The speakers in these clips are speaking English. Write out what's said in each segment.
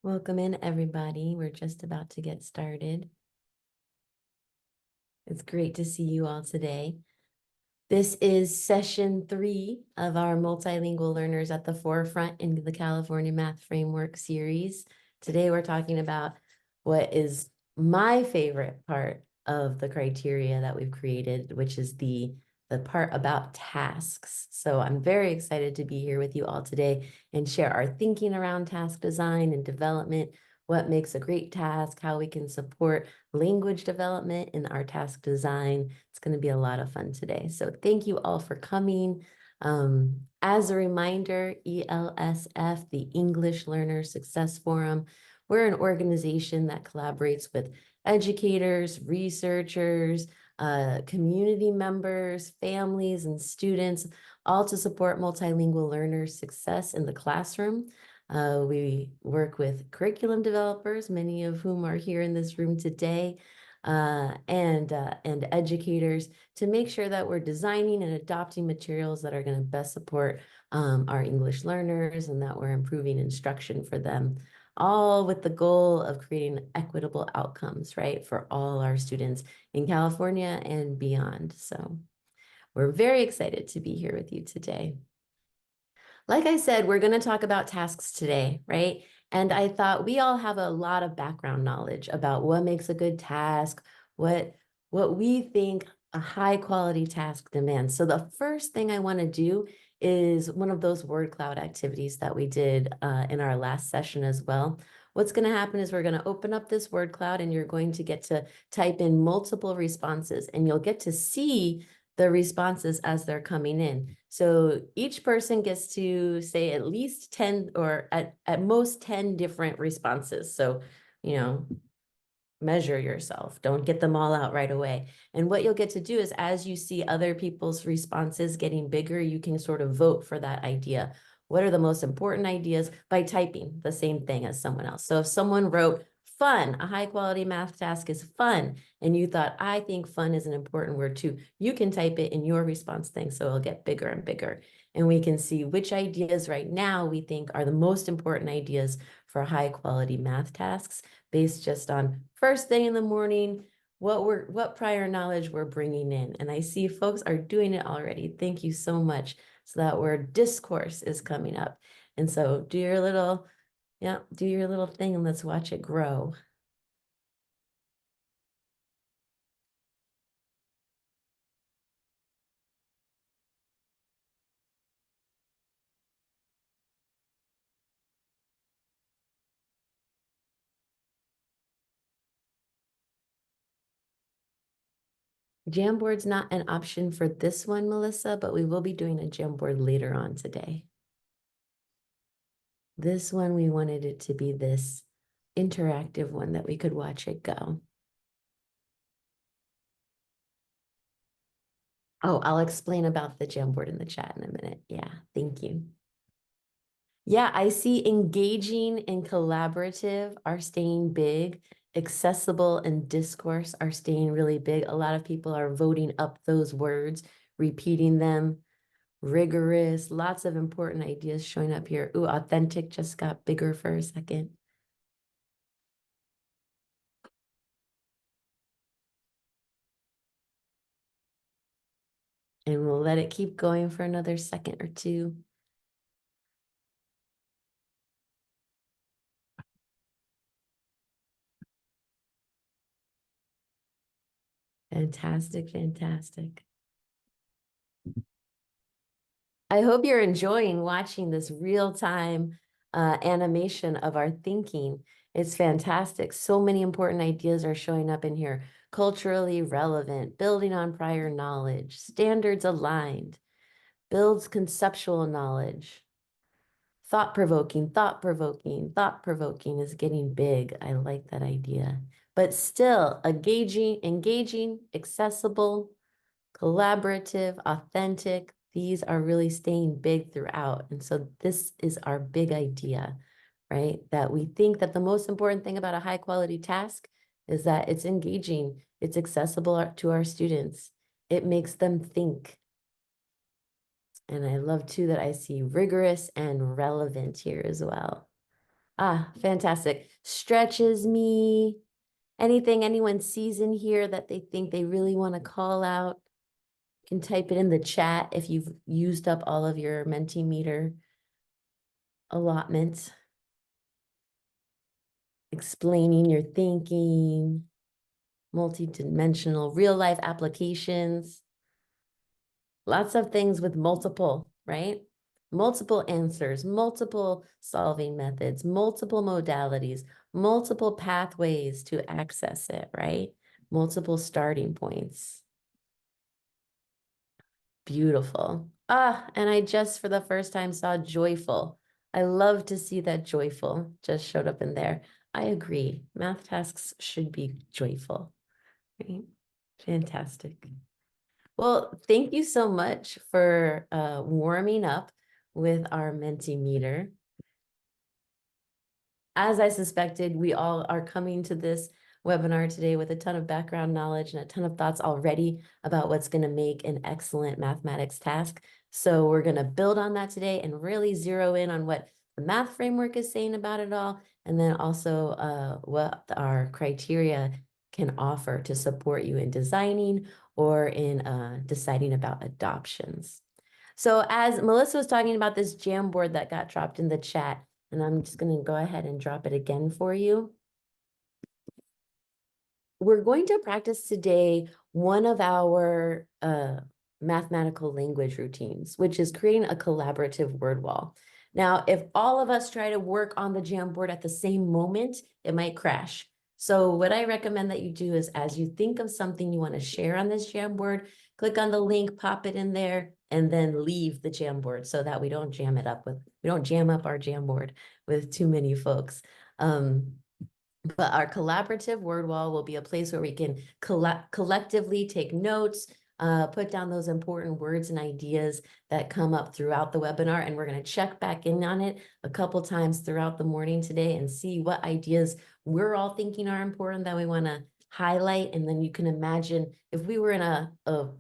Welcome in, everybody. We're just about to get started. It's great to see you all today. This is session 3 of our Multilingual Learners at the Forefront in the California Math Framework series. Today, we're talking about what is my favorite part of the criteria that we've created, which is the part about tasks. So I'm very excited to be here with you all today and share our thinking around task design and development, what makes a great task, how we can support language development in our task design. It's going to be a lot of fun today. So thank you all for coming. As a reminder, ELSF, the English Learner Success Forum, we're an organization that collaborates with educators, researchers, community members, families, and students, all to support multilingual learners' success in the classroom. We work with curriculum developers, many of whom are here in this room today, and educators to make sure that we're designing and adopting materials that are going to best support our English learners and that we're improving instruction for them, all with the goal of creating equitable outcomes, right, for all our students in California and beyond. So we're very excited to be here with you today. Like I said, we're going to talk about tasks today, right? And I thought we all have a lot of background knowledge about what makes a good task, what we think a high quality task demands. So the first thing I want to do is one of those word cloud activities that we did in our last session as well. What's going to happen is we're going to open up this word cloud and you're going to get to type in multiple responses and you'll get to see the responses as they're coming in. So each person gets to say at least 10 or at most 10 different responses. So, measure yourself. Don't get them all out right away. And what you'll get to do is as you see other people's responses getting bigger, you can sort of vote for that idea. What are the most important ideas by typing the same thing as someone else? So if someone wrote fun, a high quality math task is fun, and you thought, I think fun is an important word too, you can type it in your response thing so it'll get bigger and bigger. And we can see which ideas right now we think are the most important ideas for high quality math tasks based just on first thing in the morning, what prior knowledge we're bringing in. And I see folks are doing it already. Thank you so much. So that word discourse is coming up. And so do your little thing and let's watch it grow. Jamboard's not an option for this one, Melissa, but we will be doing a Jamboard later on today. This one, we wanted it to be this interactive one that we could watch it go. Oh, I'll explain about the Jamboard in the chat in a minute. Yeah, thank you. Yeah, I see engaging and collaborative are staying big. Accessible and discourse are staying really big. A lot of people are voting up those words, repeating them. Rigorous, lots of important ideas showing up here. Ooh, authentic just got bigger for a second. And we'll let it keep going for another second or two. Fantastic, fantastic. I hope you're enjoying watching this real-time animation of our thinking. It's fantastic. So many important ideas are showing up in here. Culturally relevant, building on prior knowledge, standards aligned, builds conceptual knowledge. Thought-provoking, thought-provoking, thought-provoking is getting big. I like that idea. But still, engaging, accessible, collaborative, authentic, these are really staying big throughout. And so this is our big idea, right? That we think that the most important thing about a high quality task is that it's engaging, it's accessible to our students. It makes them think. And I love too that I see rigorous and relevant here as well. Ah, fantastic. Stretches me. Anything anyone sees in here that they think they really want to call out, you can type it in the chat if you've used up all of your Mentimeter allotments. Explaining your thinking, multi-dimensional real life applications, lots of things with multiple, right? Multiple answers, multiple solving methods, multiple modalities, multiple pathways to access it, right? Multiple starting points. Beautiful. Ah, and I just for the first time saw joyful. I love to see that joyful just showed up in there. I agree. Math tasks should be joyful, right? Fantastic. Well, thank you so much for warming up with our Mentimeter. As I suspected, we all are coming to this webinar today with a ton of background knowledge and a ton of thoughts already about what's going to make an excellent mathematics task. So we're going to build on that today and really zero in on what the math framework is saying about it all, and then also what our criteria can offer to support you in designing or in deciding about adoptions. So as Melissa was talking about this Jamboard that got dropped in the chat, and I'm just going to go ahead and drop it again for you. We're going to practice today one of our mathematical language routines, which is creating a collaborative word wall. Now, if all of us try to work on the Jamboard at the same moment, it might crash. So what I recommend that you do is as you think of something you want to share on this Jamboard, click on the link, pop it in there, and then leave the Jamboard so that we don't jam up our Jamboard with too many folks. But our collaborative word wall will be a place where we can collectively take notes, put down those important words and ideas that come up throughout the webinar. And we're going to check back in on it a couple times throughout the morning today and see what ideas we're all thinking are important that we want to highlight. And then you can imagine if we were in a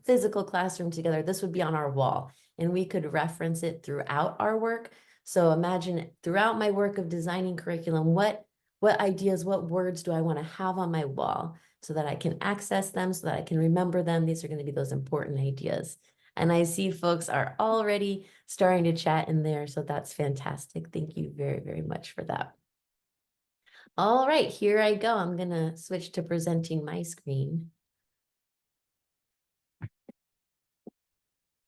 physical classroom together, this would be on our wall and we could reference it throughout our work. So imagine throughout my work of designing curriculum, what ideas, what words do I want to have on my wall so that I can access them, so that I can remember them? These are going to be those important ideas. And I see folks are already starting to chat in there, so that's fantastic. Thank you very, very much for that. All right, here I go. I'm going to switch to presenting my screen.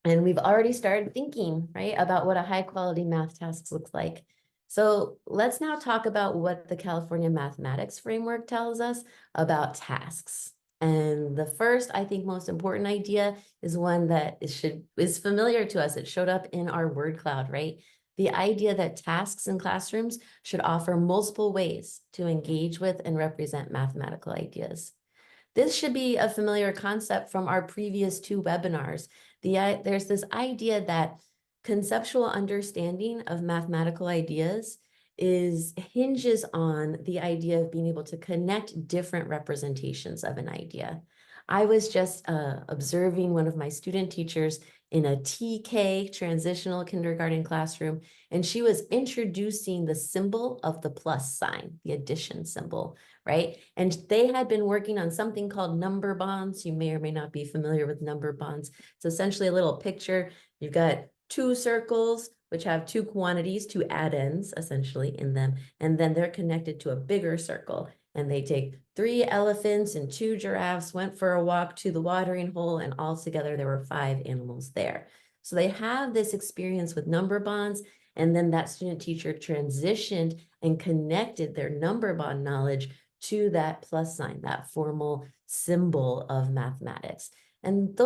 And we've already started thinking, right, about what a high quality math task looks like. So let's now talk about what the California Mathematics Framework tells us about tasks. And the first, I think, most important idea is one that is familiar to us. It showed up in our word cloud, right? The idea that tasks in classrooms should offer multiple ways to engage with and represent mathematical ideas. This should be a familiar concept from our previous two webinars. There's this idea that conceptual understanding of mathematical ideas hinges on the idea of being able to connect different representations of an idea. I was just observing one of my student teachers in a TK, transitional kindergarten classroom, and she was introducing the symbol of the plus sign, the addition symbol, right? And they had been working on something called number bonds. You may or may not be familiar with number bonds. It's essentially a little picture. You've got two circles, which have two quantities, two addends essentially in them, and then they're connected to a bigger circle. And they take 3 elephants and 2 giraffes, went for a walk to the watering hole, and all together there were 5 animals there. So they have this experience with number bonds, and then that student teacher transitioned and connected their number bond knowledge to that plus sign, that formal symbol of mathematics. And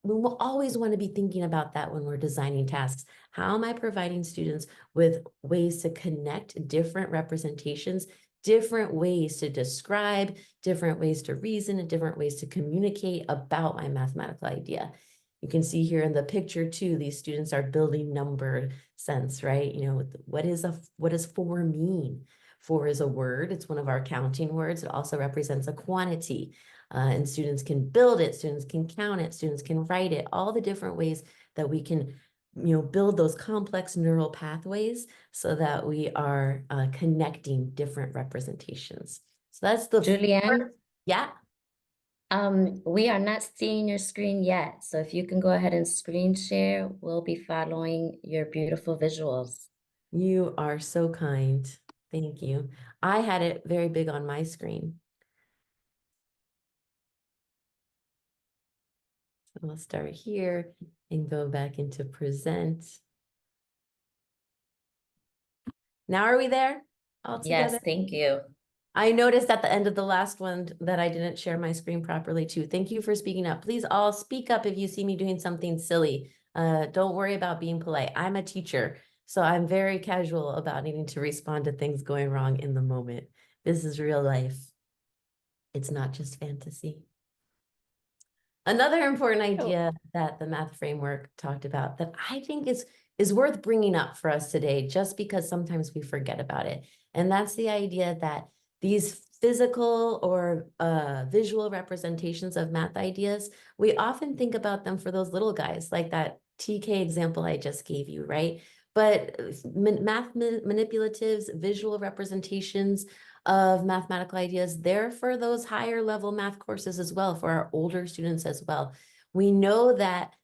we will always want to be thinking about that when we're designing tasks. How am I providing students with ways to connect different representations, different ways to describe, different ways to reason, and different ways to communicate about my mathematical idea? You can see here in the picture too, these students are building numbered sense, right? You know, what does 4 mean? 4 is a word. It's one of our counting words. It also represents a quantity. And students can build it, students can count it, students can write it, all the different ways that we can build those complex neural pathways so that we are connecting different representations. So that's the Julianne, yeah. we are not seeing your screen yet. So if you can go ahead and screen share, we'll be following your beautiful visuals. You are so kind. Thank you. I had it very big on my screen. So we'll start here and go back into present. Now are we there all Yes, together? thank you. I noticed at the end of the last one that I didn't share my screen properly too. Thank you for speaking up. Please all speak up if you see me doing something silly. Don't worry about being polite. I'm a teacher, so I'm very casual about needing to respond to things going wrong in the moment. This is real life. It's not just fantasy. Another important idea that the math framework talked about that I think is worth bringing up for us today, just because sometimes we forget about it. And that's the idea that these physical or visual representations of math ideas, we often think about them for those little guys, like that TK example I just gave you, right? But math manipulatives, visual representations of mathematical ideas, they're for those higher level math courses as well, for our older students as well. We know that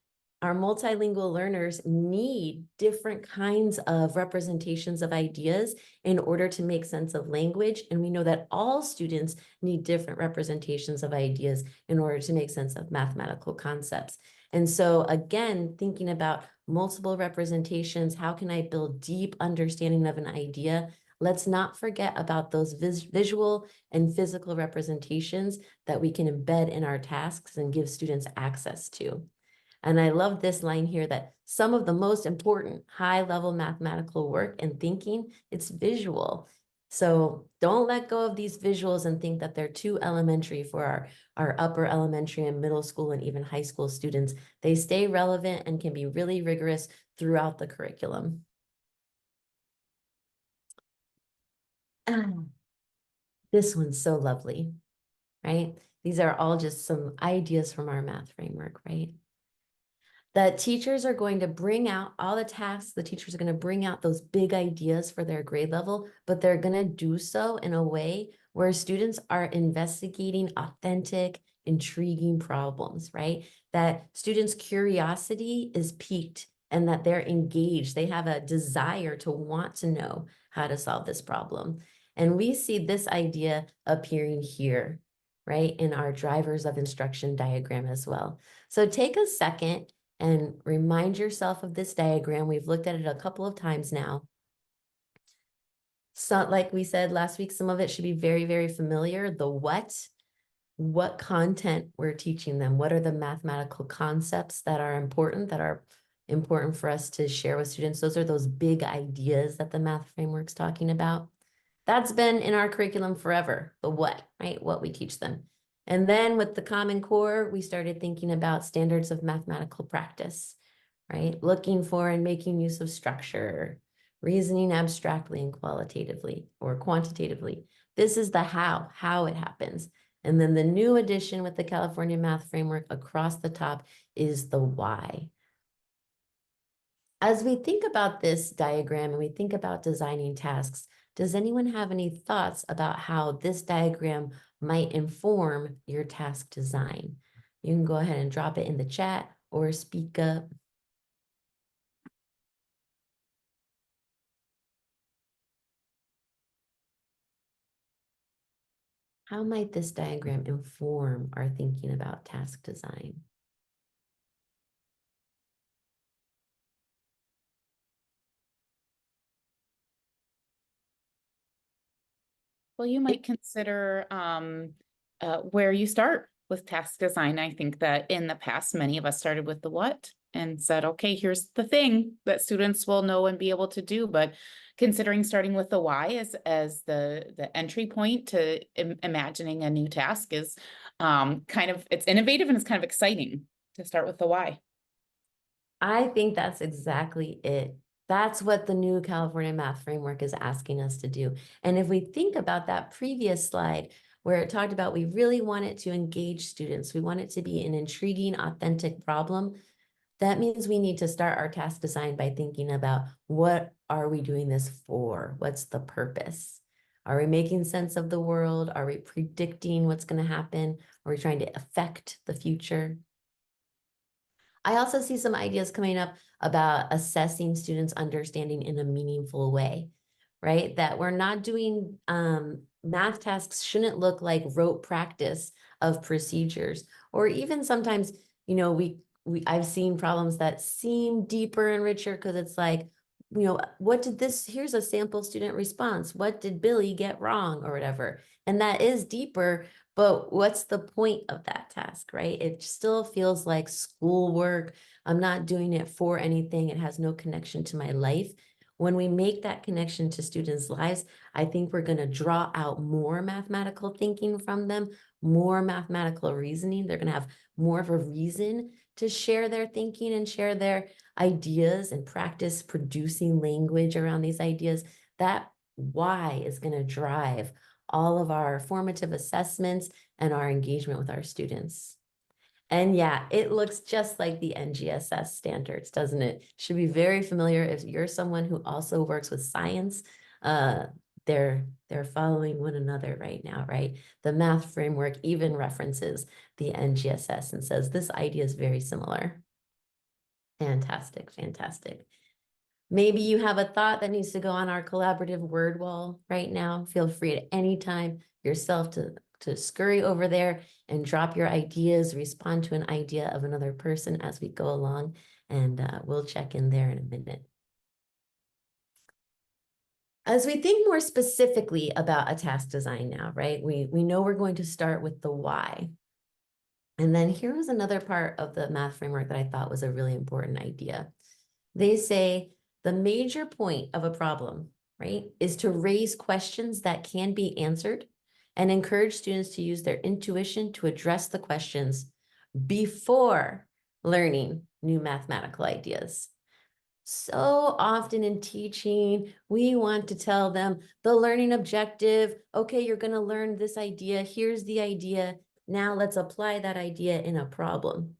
our multilingual learners need different kinds of representations of ideas in order to make sense of language. And we know that all students need different representations of ideas in order to make sense of mathematical concepts. And so again, thinking about multiple representations, how can I build deep understanding of an idea? Let's not forget about those visual and physical representations that we can embed in our tasks and give students access to. And I love this line here that some of the most important high-level mathematical work and thinking, it's visual. So don't let go of these visuals and think that they're too elementary for our upper elementary and middle school and even high school students. They stay relevant and can be really rigorous throughout the curriculum. This one's so lovely, right? These are all just some ideas from our math framework, right? That teachers are going to bring out all the tasks, the teachers are going to bring out those big ideas for their grade level, but they're going to do so in a way where students are investigating authentic, intriguing problems, right? That students' curiosity is piqued and that they're engaged. They have a desire to want to know how to solve this problem. And we see this idea appearing here, right, in our drivers of instruction diagram as well. So take a second and remind yourself of this diagram. We've looked at it a couple of times now. So like we said last week, some of it should be very, very familiar. The what content we're teaching them, what are the mathematical concepts that are important for us to share with students. Those are those big ideas that the math framework's talking about. That's been in our curriculum forever, the what, right? What we teach them. And then with the Common Core, we started thinking about standards of mathematical practice, right? Looking for and making use of structure, reasoning abstractly and qualitatively or quantitatively. This is the how it happens. And then the new addition with the California Math Framework across the top is the why. As we think about this diagram and we think about designing tasks, does anyone have any thoughts about how this diagram might inform your task design? You can go ahead and drop it in the chat or speak up. How might this diagram inform our thinking about task design? Well, you might consider where you start with task design. I think that in the past, many of us started with the what and said, okay, here's the thing that students will know and be able to do. But considering starting with the why as the entry point to imagining a new task is it's innovative and it's kind of exciting to start with the why. I think that's exactly it. That's what the new California Math Framework is asking us to do. And if we think about that previous slide where it talked about we really want it to engage students, we want it to be an intriguing, authentic problem. That means we need to start our task design by thinking about what are we doing this for? What's the purpose? Are we making sense of the world? Are we predicting what's going to happen? Are we trying to affect the future? I also see some ideas coming up about assessing students' understanding in a meaningful way, right? That we're not doing math tasks shouldn't look like rote practice of procedures, or even sometimes, I've seen problems that seem deeper and richer because it's like, here's a sample student response. What did Billy get wrong or whatever? And that is deeper, but what's the point of that task, right? It still feels like schoolwork. I'm not doing it for anything. It has no connection to my life. When we make that connection to students' lives, I think we're going to draw out more mathematical thinking from them, more mathematical reasoning. They're going to have more of a reason to share their thinking and share their ideas and practice producing language around these ideas. That why is going to drive all of our formative assessments and our engagement with our students. And yeah, it looks just like the NGSS standards, doesn't it? Should be very familiar if you're someone who also works with science. They're following one another right now, right? The math framework even references the NGSS and says this idea is very similar. Fantastic, fantastic. Maybe you have a thought that needs to go on our collaborative word wall right now. Feel free at any time yourself to scurry over there and drop your ideas, respond to an idea of another person as we go along, and we'll check in there in a minute. As we think more specifically about a task design now, right? We know we're going to start with the why. And then here was another part of the math framework that I thought was a really important idea. They say the major point of a problem, right, is to raise questions that can be answered and encourage students to use their intuition to address the questions before learning new mathematical ideas. So often in teaching, we want to tell them the learning objective. Okay, you're going to learn this idea. Here's the idea. Now let's apply that idea in a problem.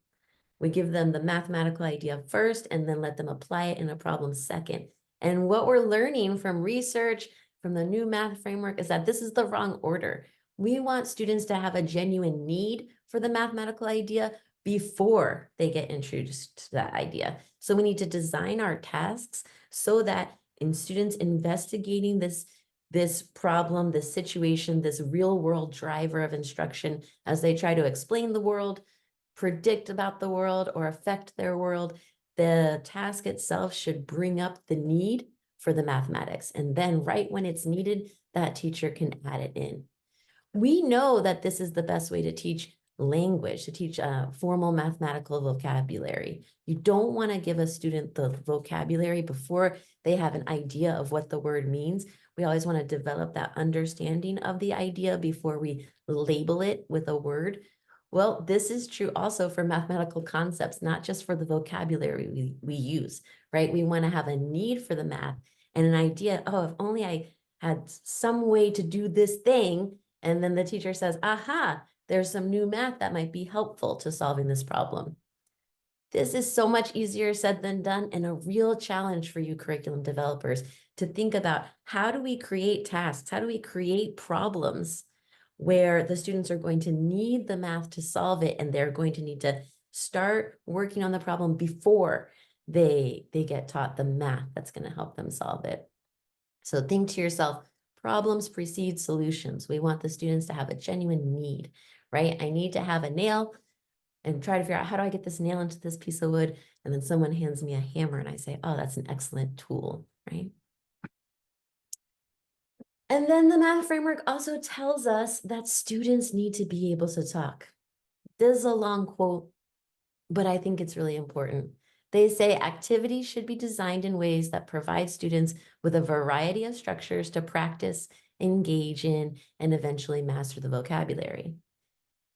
We give them the mathematical idea first and then let them apply it in a problem second. And what we're learning from research, from the new math framework, is that this is the wrong order. We want students to have a genuine need for the mathematical idea before they get introduced to that idea. So we need to design our tasks so that in students investigating this problem, this situation, this real world driver of instruction, as they try to explain the world, predict about the world, or affect their world, the task itself should bring up the need for the mathematics. And then right when it's needed, that teacher can add it in. We know that this is the best way to teach language, to teach formal mathematical vocabulary. You don't want to give a student the vocabulary before they have an idea of what the word means. We always want to develop that understanding of the idea before we label it with a word. Well, this is true also for mathematical concepts, not just for the vocabulary we use, right? We want to have a need for the math and an idea, oh, if only I had some way to do this thing. And then the teacher says, aha, there's some new math that might be helpful to solving this problem. This is so much easier said than done, and a real challenge for you curriculum developers to think about how do we create tasks? How do we create problems where the students are going to need the math to solve it, and they're going to need to start working on the problem before they get taught the math that's going to help them solve it. So think to yourself, problems precede solutions. We want the students to have a genuine need, right? I need to have a nail and try to figure out, how do I get this nail into this piece of wood? And then someone hands me a hammer and I say, oh, that's an excellent tool, right? And then the math framework also tells us that students need to be able to talk. This is a long quote, but I think it's really important. They say activities should be designed in ways that provide students with a variety of structures to practice, engage in, and eventually master the vocabulary.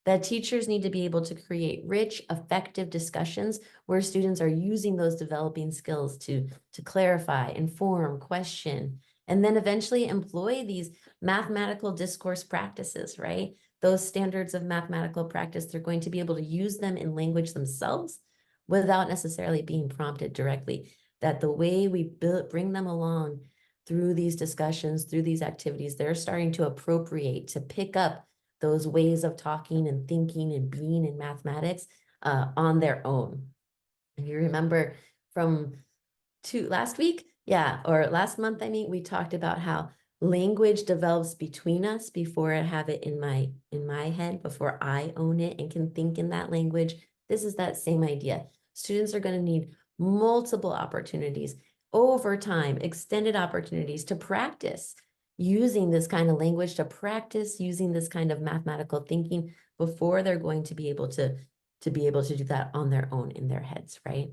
That teachers need to be able to create rich, effective discussions where students are using those developing skills to clarify, inform, question, and then eventually employ these mathematical discourse practices, right? Those standards of mathematical practice, they're going to be able to use them in language themselves, without necessarily being prompted directly. That the way we bring them along through these discussions, through these activities, they're starting to appropriate, to pick up those ways of talking and thinking and being in mathematics on their own. And you remember from last week, yeah, or last month, I mean, we talked about how language develops between us before I have it in my head, before I own it and can think in that language. This is that same idea. Students are going to need multiple opportunities over time, extended opportunities to practice using this kind of language, to practice using this kind of mathematical thinking before they're going to be able to do that on their own in their heads, right?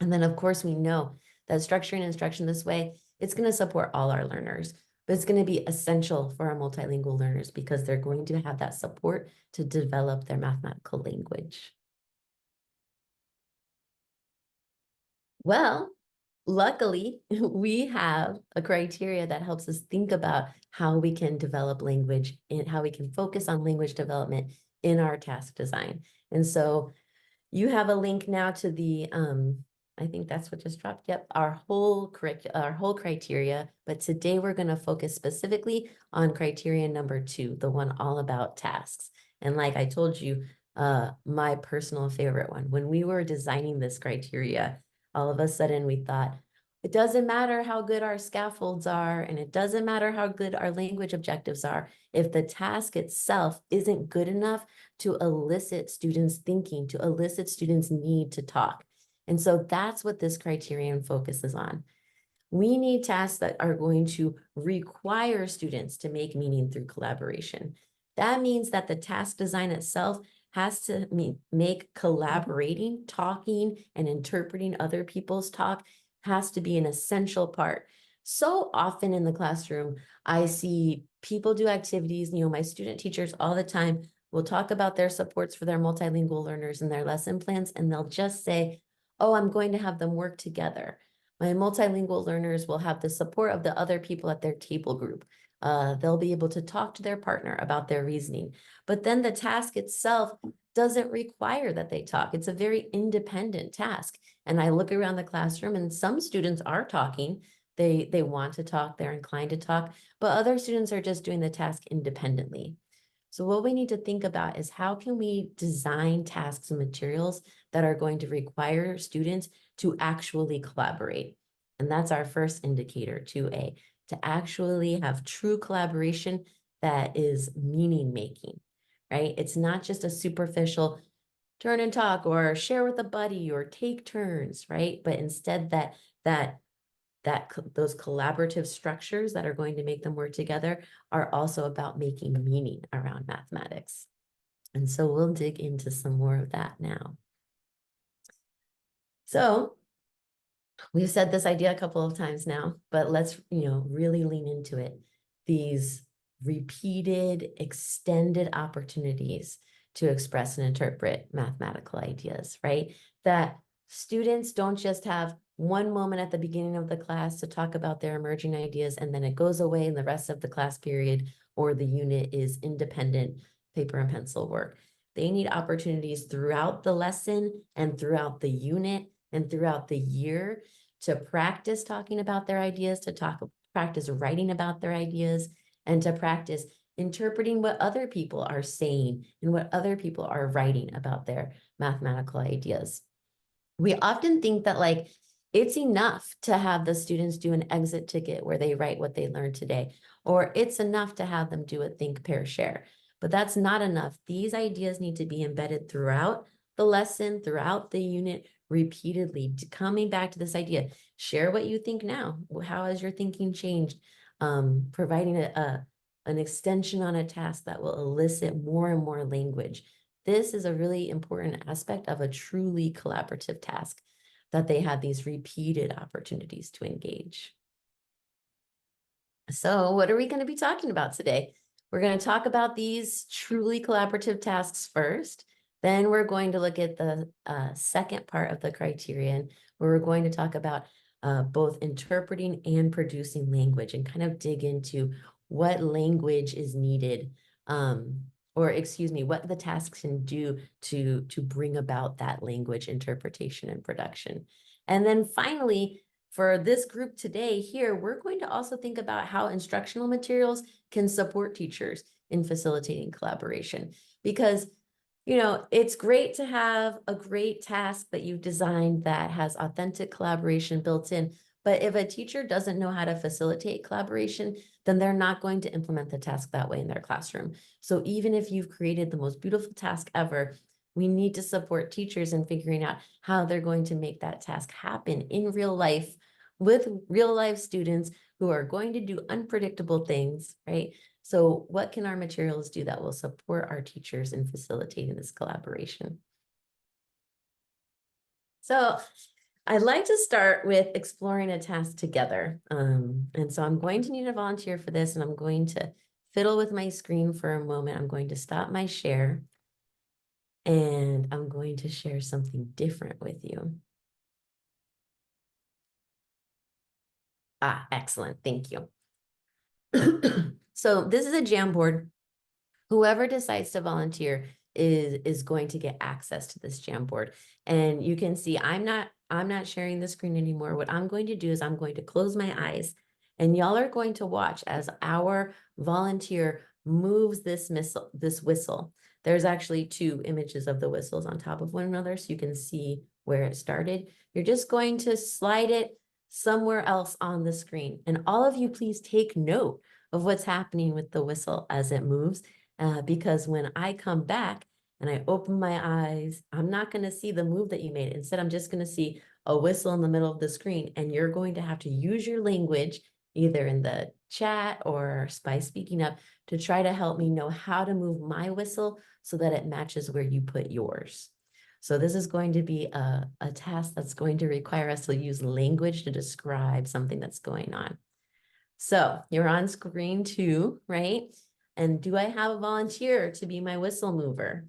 And then, of course, we know that structuring instruction this way, it's going to support all our learners, but it's going to be essential for our multilingual learners because they're going to have that support to develop their mathematical language. Well, luckily, we have a criteria that helps us think about how we can develop language and how we can focus on language development in our task design. And so you have a link now to the, I think that's what just dropped. Yep, our whole criteria. But today we're going to focus specifically on criteria number 2, the one all about tasks. And like I told you, my personal favorite one, when we were designing this criteria, all of a sudden we thought, it doesn't matter how good our scaffolds are, and it doesn't matter how good our language objectives are, if the task itself isn't good enough to elicit students' thinking, to elicit students' need to talk. And so that's what this criterion focuses on. We need tasks that are going to require students to make meaning through collaboration. That means that the task design itself has to make collaborating, talking, and interpreting other people's talk has to be an essential part. So often in the classroom, I see people do activities, my student teachers all the time will talk about their supports for their multilingual learners and their lesson plans, and they'll just say, oh, I'm going to have them work together. My multilingual learners will have the support of the other people at their table group. They'll be able to talk to their partner about their reasoning. But then the task itself doesn't require that they talk. It's a very independent task. And I look around the classroom and some students are talking. They want to talk, they're inclined to talk, but other students are just doing the task independently. So what we need to think about is how can we design tasks and materials that are going to require students to actually collaborate? And that's our first indicator, 2A, to actually have true collaboration that is meaning making, right? It's not just a superficial turn and talk or share with a buddy or take turns, right? But instead those collaborative structures that are going to make them work together are also about making meaning around mathematics. And so we'll dig into some more of that now. So we've said this idea a couple of times now, but let's, really lean into it. These repeated, extended opportunities to express and interpret mathematical ideas, right? That students don't just have one moment at the beginning of the class to talk about their emerging ideas, and then it goes away in the rest of the class period, or the unit is independent paper and pencil work. They need opportunities throughout the lesson and throughout the unit and throughout the year to practice talking about their ideas, to practice writing about their ideas, and to practice interpreting what other people are saying and what other people are writing about their mathematical ideas. We often think that it's enough to have the students do an exit ticket where they write what they learned today, or it's enough to have them do a think, pair, share. But that's not enough. These ideas need to be embedded throughout the lesson, throughout the unit, repeatedly, coming back to this idea. Share what you think now. How has your thinking changed? Providing an extension on a task that will elicit more and more language. This is a really important aspect of a truly collaborative task, that they have these repeated opportunities to engage. So what are we going to be talking about today? We're going to talk about these truly collaborative tasks first. Then we're going to look at the second part of the criterion, where we're going to talk about both interpreting and producing language and kind of dig into what language is needed or excuse me, what the task can do to bring about that language interpretation and production. And then finally, for this group today here, we're going to also think about how instructional materials can support teachers in facilitating collaboration. Because, you know, it's great to have a great task that you've designed that has authentic collaboration built in. But if a teacher doesn't know how to facilitate collaboration, then they're not going to implement the task that way in their classroom. So even if you've created the most beautiful task ever, we need to support teachers in figuring out how they're going to make that task happen in real life with real life students who are going to do unpredictable things, right? So what can our materials do that will support our teachers in facilitating this collaboration? So I'd like to start with exploring a task together. And so I'm going to need a volunteer for this, and I'm going to fiddle with my screen for a moment. I'm going to stop my share, and I'm going to share something different with you. Ah, excellent. Thank you. So this is a Jamboard. Whoever decides to volunteer is going to get access to this Jamboard. And you can see I'm not sharing the screen anymore. What I'm going to do is I'm going to close my eyes, and y'all are going to watch as our volunteer moves this whistle. There's actually two images of the whistles on top of one another, so you can see where it started. You're just going to slide it somewhere else on the screen. And all of you, please take note of what's happening with the whistle as it moves. Because when I come back and I open my eyes, I'm not going to see the move that you made. Instead, I'm just going to see a whistle in the middle of the screen, and you're going to have to use your language either in the chat or by speaking up to try to help me know how to move my whistle so that it matches where you put yours. So this is going to be a task that's going to require us to use language to describe something that's going on. So you're on screen 2, right? And do I have a volunteer to be my whistle mover?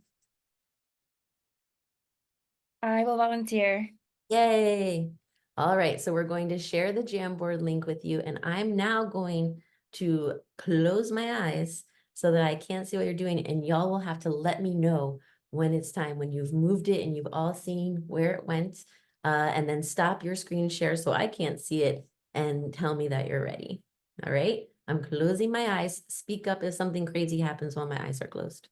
I will volunteer. Yay. All right, so we're going to share the Jamboard link with you, and I'm now going to close my eyes so that I can't see what you're doing, and y'all will have to let me know when it's time, when you've moved it and you've all seen where it went, and then stop your screen share so I can't see it and tell me that you're ready. All right, I'm closing my eyes. Speak up if something crazy happens while my eyes are closed.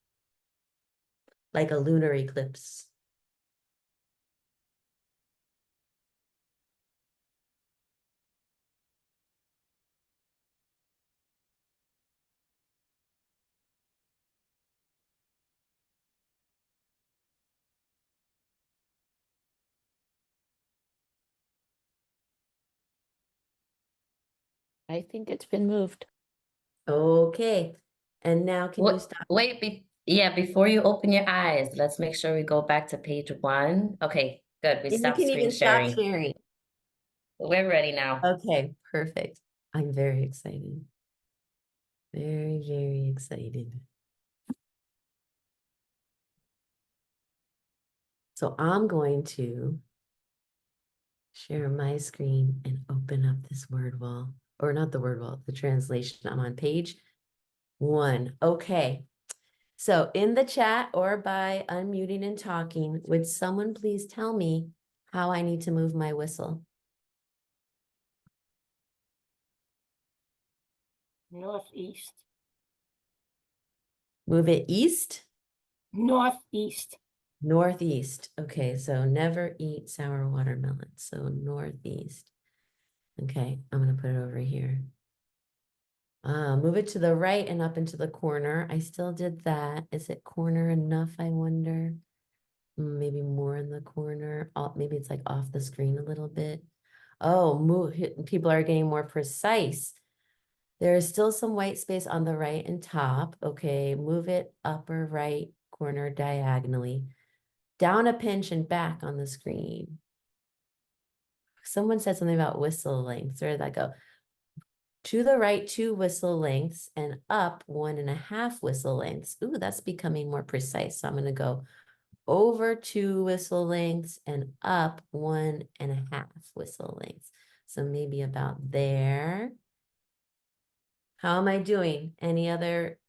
Like a lunar eclipse. I think it's been moved. Okay, and now can you What, stop? wait, yeah, before you open your eyes, let's make sure we go back to page 1. Okay, good. We And you stopped can screen even stop sharing. sharing. We're ready now. Okay, perfect. I'm very excited. Very, very excited. So I'm going to share my screen and open up this word wall, or not the word wall, the translation. I'm on page 1. Okay. So in the chat or by unmuting and talking, would someone please tell me how I need to move my whistle? Northeast. Move it east? Northeast. Northeast. Okay, so never eat sour watermelon. So northeast. Okay, I'm gonna put it over here. Move it to the right and up into the corner. I still did that. Is it corner enough, I wonder? Maybe more in the corner. Maybe it's like off the screen a little bit. Oh, people are getting more precise. There is still some white space on the right and top. Okay, move it upper right corner diagonally. Down a pinch and back on the screen. Someone said something about whistle lengths. Where did that go? To the right, 2 whistle lengths and up 1.5 whistle lengths. Ooh, that's becoming more precise. So I'm going to go over 2 whistle lengths and up 1.5 whistle lengths. So maybe about there. How am I doing? Any other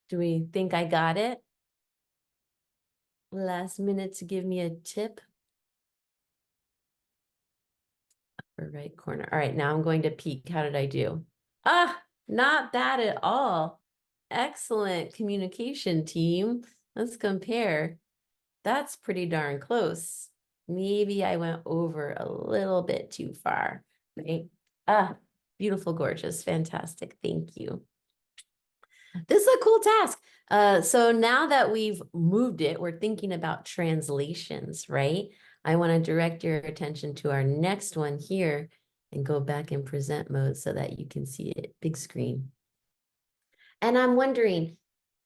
Do we think I got it? Last minute to give me a tip. Upper right corner. All right, now I'm going to peek. How did I do? Ah, not bad at all. Excellent communication, team. Let's compare. That's pretty darn close. Maybe I went over a little bit too far, right? Ah, beautiful, gorgeous, fantastic. Thank you. This is a cool task. So now that we've moved it, we're thinking about translations, right? I want to direct your attention to our next one here and go back in present mode so that you can see it big screen. And I'm wondering,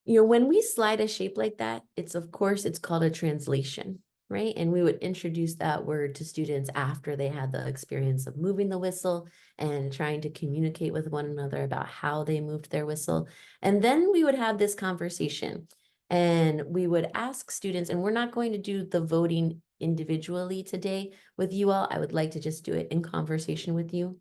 when we slide a shape like that, of course, it's called a translation, right? And we would introduce that word to students after they had the experience of moving the whistle and trying to communicate with one another about how they moved their whistle. And then we would have this conversation and we would ask students, and we're not going to do the voting individually today with you all. I would like to just do it in conversation with you.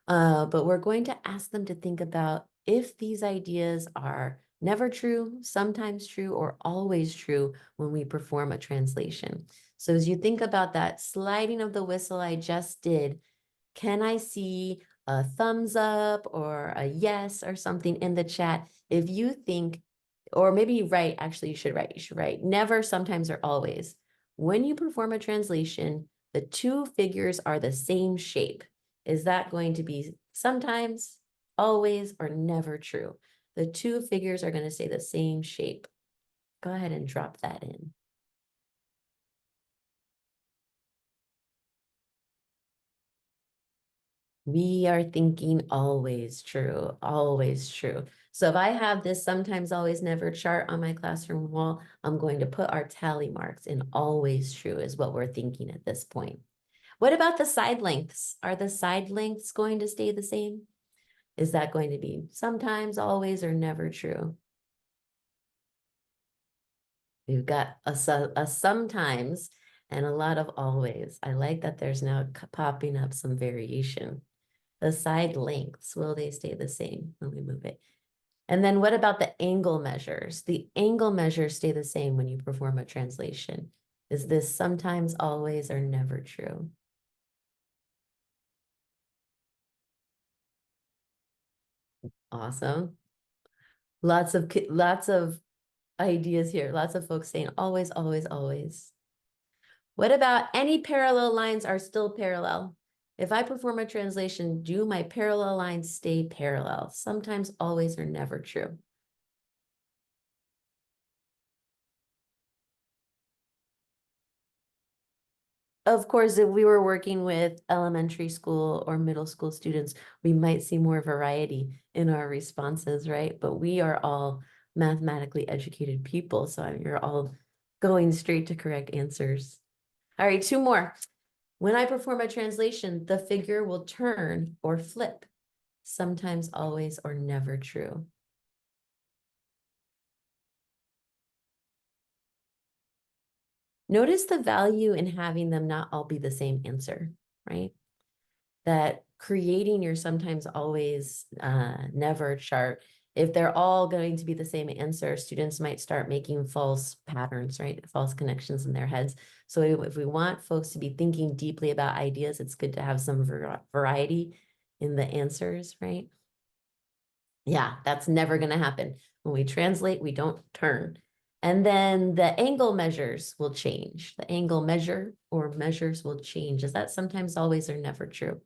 But we're going to ask them to think about if these ideas are never true, sometimes true, or always true when we perform a translation. So as you think about that sliding of the whistle I just did, can I see a thumbs up or a yes or something in the chat if you think, or maybe you write, actually you should write never, sometimes, or always. When you perform a translation, the two figures are the same shape. Is that going to be sometimes, always, or never true? The two figures are going to stay the same shape. Go ahead and drop that in. We are thinking always true, always true. So if I have this sometimes, always, never chart on my classroom wall, I'm going to put our tally marks in always true is what we're thinking at this point. What about the side lengths? Are the side lengths going to stay the same? Is that going to be sometimes, always, or never true? We've got a sometimes and a lot of always. I like that there's now popping up some variation. The side lengths, will they stay the same when we move it? And then what about the angle measures? The angle measures stay the same when you perform a translation. Is this sometimes, always, or never true? Awesome. Lots of ideas here. Lots of folks saying always, always, always. What about any parallel lines are still parallel? If I perform a translation, do my parallel lines stay parallel? Sometimes, always, or never true? Of course, if we were working with elementary school or middle school students, we might see more variety in our responses, right? But we are all mathematically educated people, so you're all going straight to correct answers. All right, two more. When I perform a translation, the figure will turn or flip. Sometimes, always, or never true. Notice the value in having them not all be the same answer, right? That creating your sometimes, always, never chart, if they're all going to be the same answer, students might start making false patterns, right? False connections in their heads. So if we want folks to be thinking deeply about ideas, it's good to have some variety in the answers, right? Yeah, that's never going to happen. When we translate, we don't turn. And then the angle measures will change. The angle measure or measures will change. Is that sometimes, always, or never true?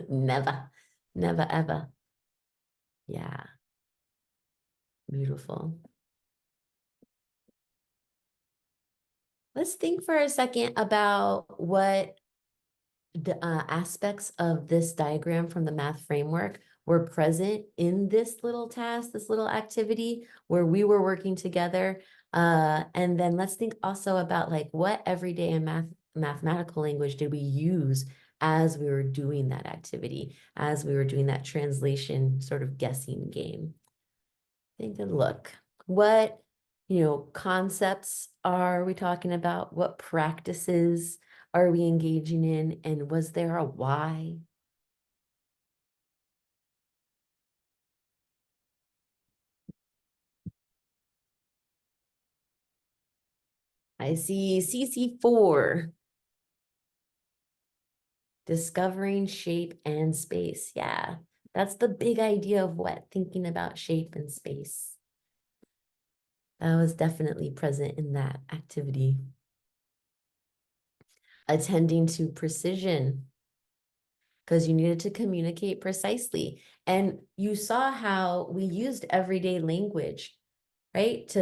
Never, never, ever. Yeah, beautiful. Let's think for a second about what the aspects of this diagram from the math framework were present in this little task, this little activity where we were working together. And then let's think also about like what everyday and mathematical language did we use as we were doing that activity, as we were doing that translation sort of guessing game. Take a look. What, concepts are we talking about? What practices are we engaging in? And was there a why? I see CC4. Discovering shape and space. Yeah, that's the big idea of what? Thinking about shape and space. That was definitely present in that activity. Attending to precision, because you needed to communicate precisely. And you saw how we used everyday language, right?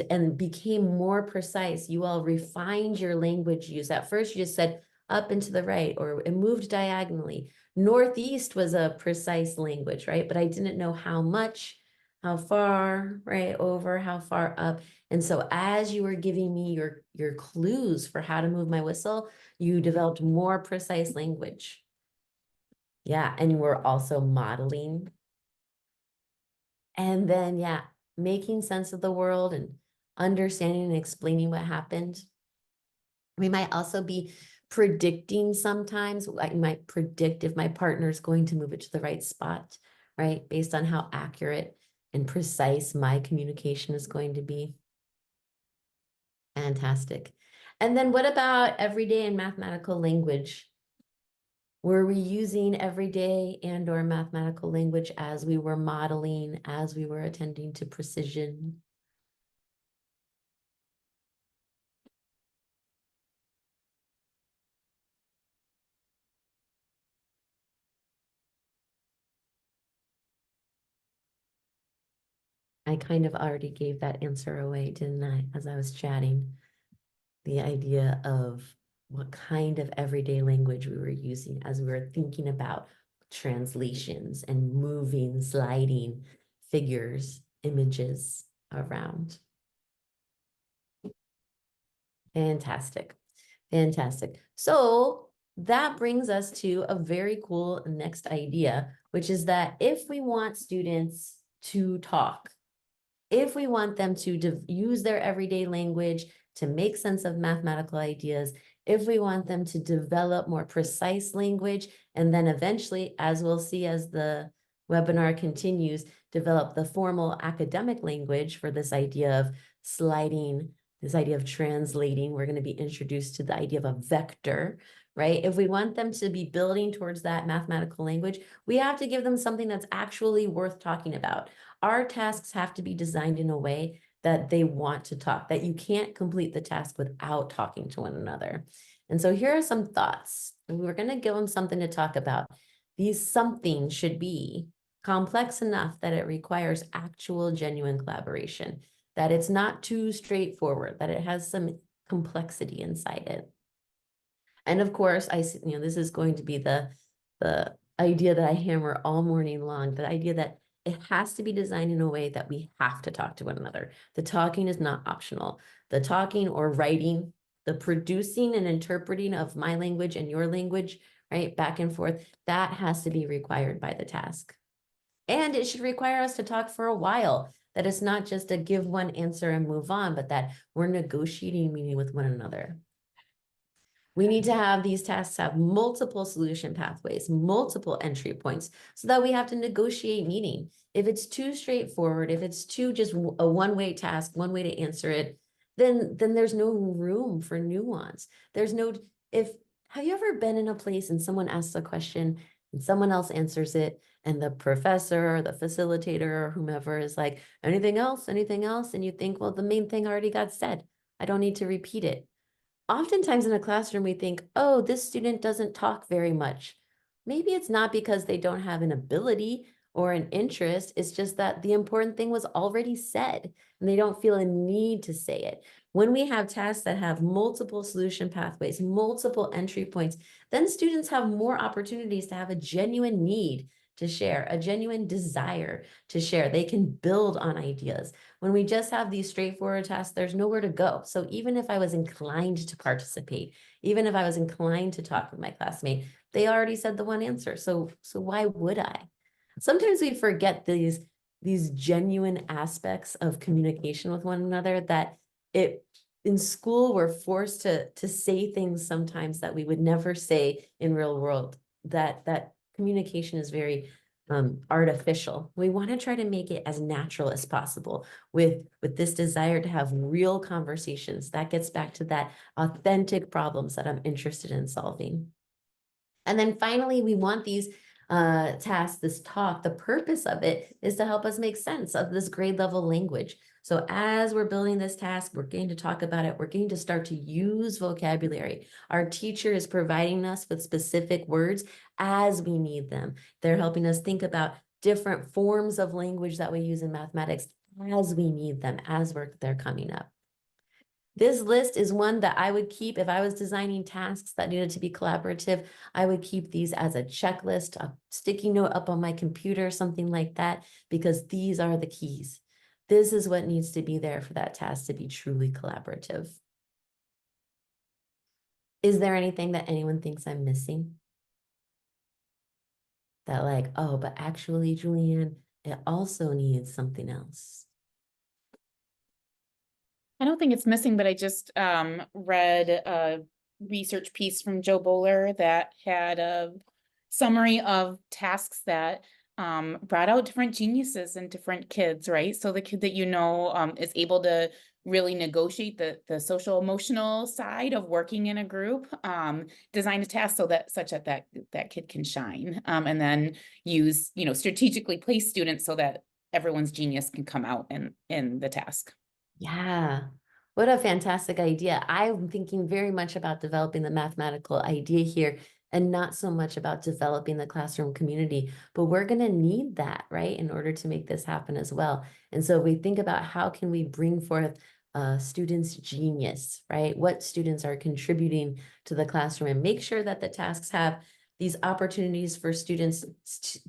And became more precise. You all refined your language use. At first, you just said up and to the right, or it moved diagonally. Northeast was a precise language, right? But I didn't know how much, how far, right? Over, how far up. And so as you were giving me your clues for how to move my whistle, you developed more precise language. Yeah, and we're also modeling. And then, yeah, making sense of the world and understanding and explaining what happened. We might also be predicting sometimes. I might predict if my partner is going to move it to the right spot, right? Based on how accurate and precise my communication is going to be. Fantastic. And then what about everyday and mathematical language? Were we using everyday and or mathematical language as we were modeling, as we were attending to precision? I kind of already gave that answer away, didn't I, as I was chatting? The idea of what kind of everyday language we were using as we were thinking about translations and moving, sliding figures, images around. Fantastic. Fantastic. So that brings us to a very cool next idea, which is that if we want students to talk, if we want them to use their everyday language to make sense of mathematical ideas, if we want them to develop more precise language, and then eventually, as we'll see as the webinar continues, develop the formal academic language for this idea of sliding, this idea of translating, we're going to be introduced to the idea of a vector, right? If we want them to be building towards that mathematical language, we have to give them something that's actually worth talking about. Our tasks have to be designed in a way that they want to talk, that you can't complete the task without talking to one another. And so here are some thoughts. We're going to give them something to talk about. These something should be complex enough that it requires actual genuine collaboration, that it's not too straightforward, that it has some complexity inside it. And of course, this is going to be the idea that I hammer all morning long, the idea that it has to be designed in a way that we have to talk to one another. The talking is not optional. The talking or writing, the producing and interpreting of my language and your language, right, back and forth, that has to be required by the task. And it should require us to talk for a while, that it's not just a give one answer and move on, but that we're negotiating meaning with one another. We need to have these tasks have multiple solution pathways, multiple entry points, so that we have to negotiate meaning. If it's too straightforward, if it's too just a one-way task, one way to answer it, then there's no room for nuance. Have you ever been in a place and someone asks a question and someone else answers it, and the professor or the facilitator or whomever is like, anything else, anything else? And you think, well, the main thing already got said. I don't need to repeat it. Oftentimes in a classroom, we think, oh, this student doesn't talk very much. Maybe it's not because they don't have an ability or an interest. It's just that the important thing was already said and they don't feel a need to say it. When we have tasks that have multiple solution pathways, multiple entry points, then students have more opportunities to have a genuine need to share, a genuine desire to share. They can build on ideas. When we just have these straightforward tasks, there's nowhere to go. So even if I was inclined to participate, even if I was inclined to talk with my classmate, they already said the one answer. So why would I? Sometimes we forget these genuine aspects of communication with one another, that in school we're forced to say things sometimes that we would never say in real world, that communication is very artificial. We want to try to make it as natural as possible with this desire to have real conversations. That gets back to that authentic problems that I'm interested in solving. And then finally, we want these tasks, this talk, the purpose of it is to help us make sense of this grade level language. So as we're building this task, we're going to talk about it. We're going to start to use vocabulary. Our teacher is providing us with specific words as we need them. They're helping us think about different forms of language that we use in mathematics as we need them, as they're coming up. This list is one that I would keep if I was designing tasks that needed to be collaborative. I would keep these as a checklist, a sticky note up on my computer, something like that, because these are the keys. This is what needs to be there for that task to be truly collaborative. Is there anything that anyone thinks I'm missing? That like, oh, but actually, Julianne, it also needs something else. I don't think it's missing, but I just read a research piece from Joe Bowler that had a summary of tasks that brought out different geniuses in different kids, right? So the kid that is able to really negotiate the social emotional side of working in a group, design a task such that kid can shine, and then use, strategically place students so that everyone's genius can come out in the task. Yeah, what a fantastic idea. I'm thinking very much about developing the mathematical idea here and not so much about developing the classroom community, but we're going to need that, right, in order to make this happen as well. And so we think about how can we bring forth students' genius, right? What students are contributing to the classroom and make sure that the tasks have these opportunities for students,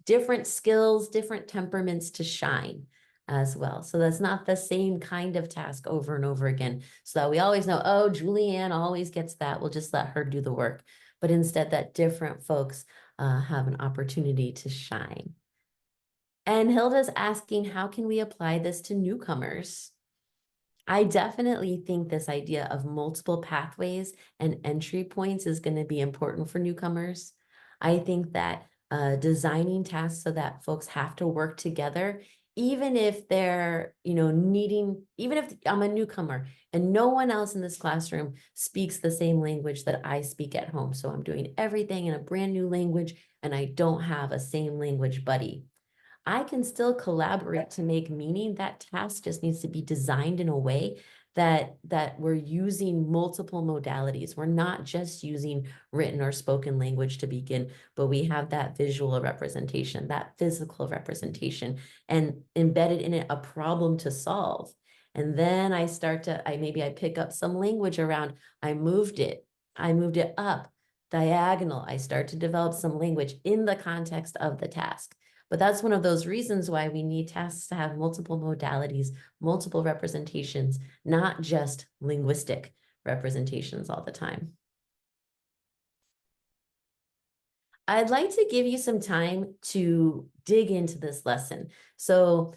different skills, different temperaments to shine as well. So that's not the same kind of task over and over again. So that we always know, oh, Julianne always gets that. We'll just let her do the work. But instead that different folks have an opportunity to shine. And Hilda's asking, how can we apply this to newcomers? I definitely think this idea of multiple pathways and entry points is going to be important for newcomers. I think that designing tasks so that folks have to work together, even if they're, even if I'm a newcomer and no one else in this classroom speaks the same language that I speak at home. So I'm doing everything in a brand new language and I don't have a same language buddy. I can still collaborate to make meaning. That task just needs to be designed in a way that we're using multiple modalities. We're not just using written or spoken language to begin, but we have that visual representation, that physical representation, and embedded in it a problem to solve. And then I maybe I pick up some language around, I moved it up diagonal. I start to develop some language in the context of the task. But that's one of those reasons why we need tasks to have multiple modalities, multiple representations, not just linguistic representations all the time. I'd like to give you some time to dig into this lesson. So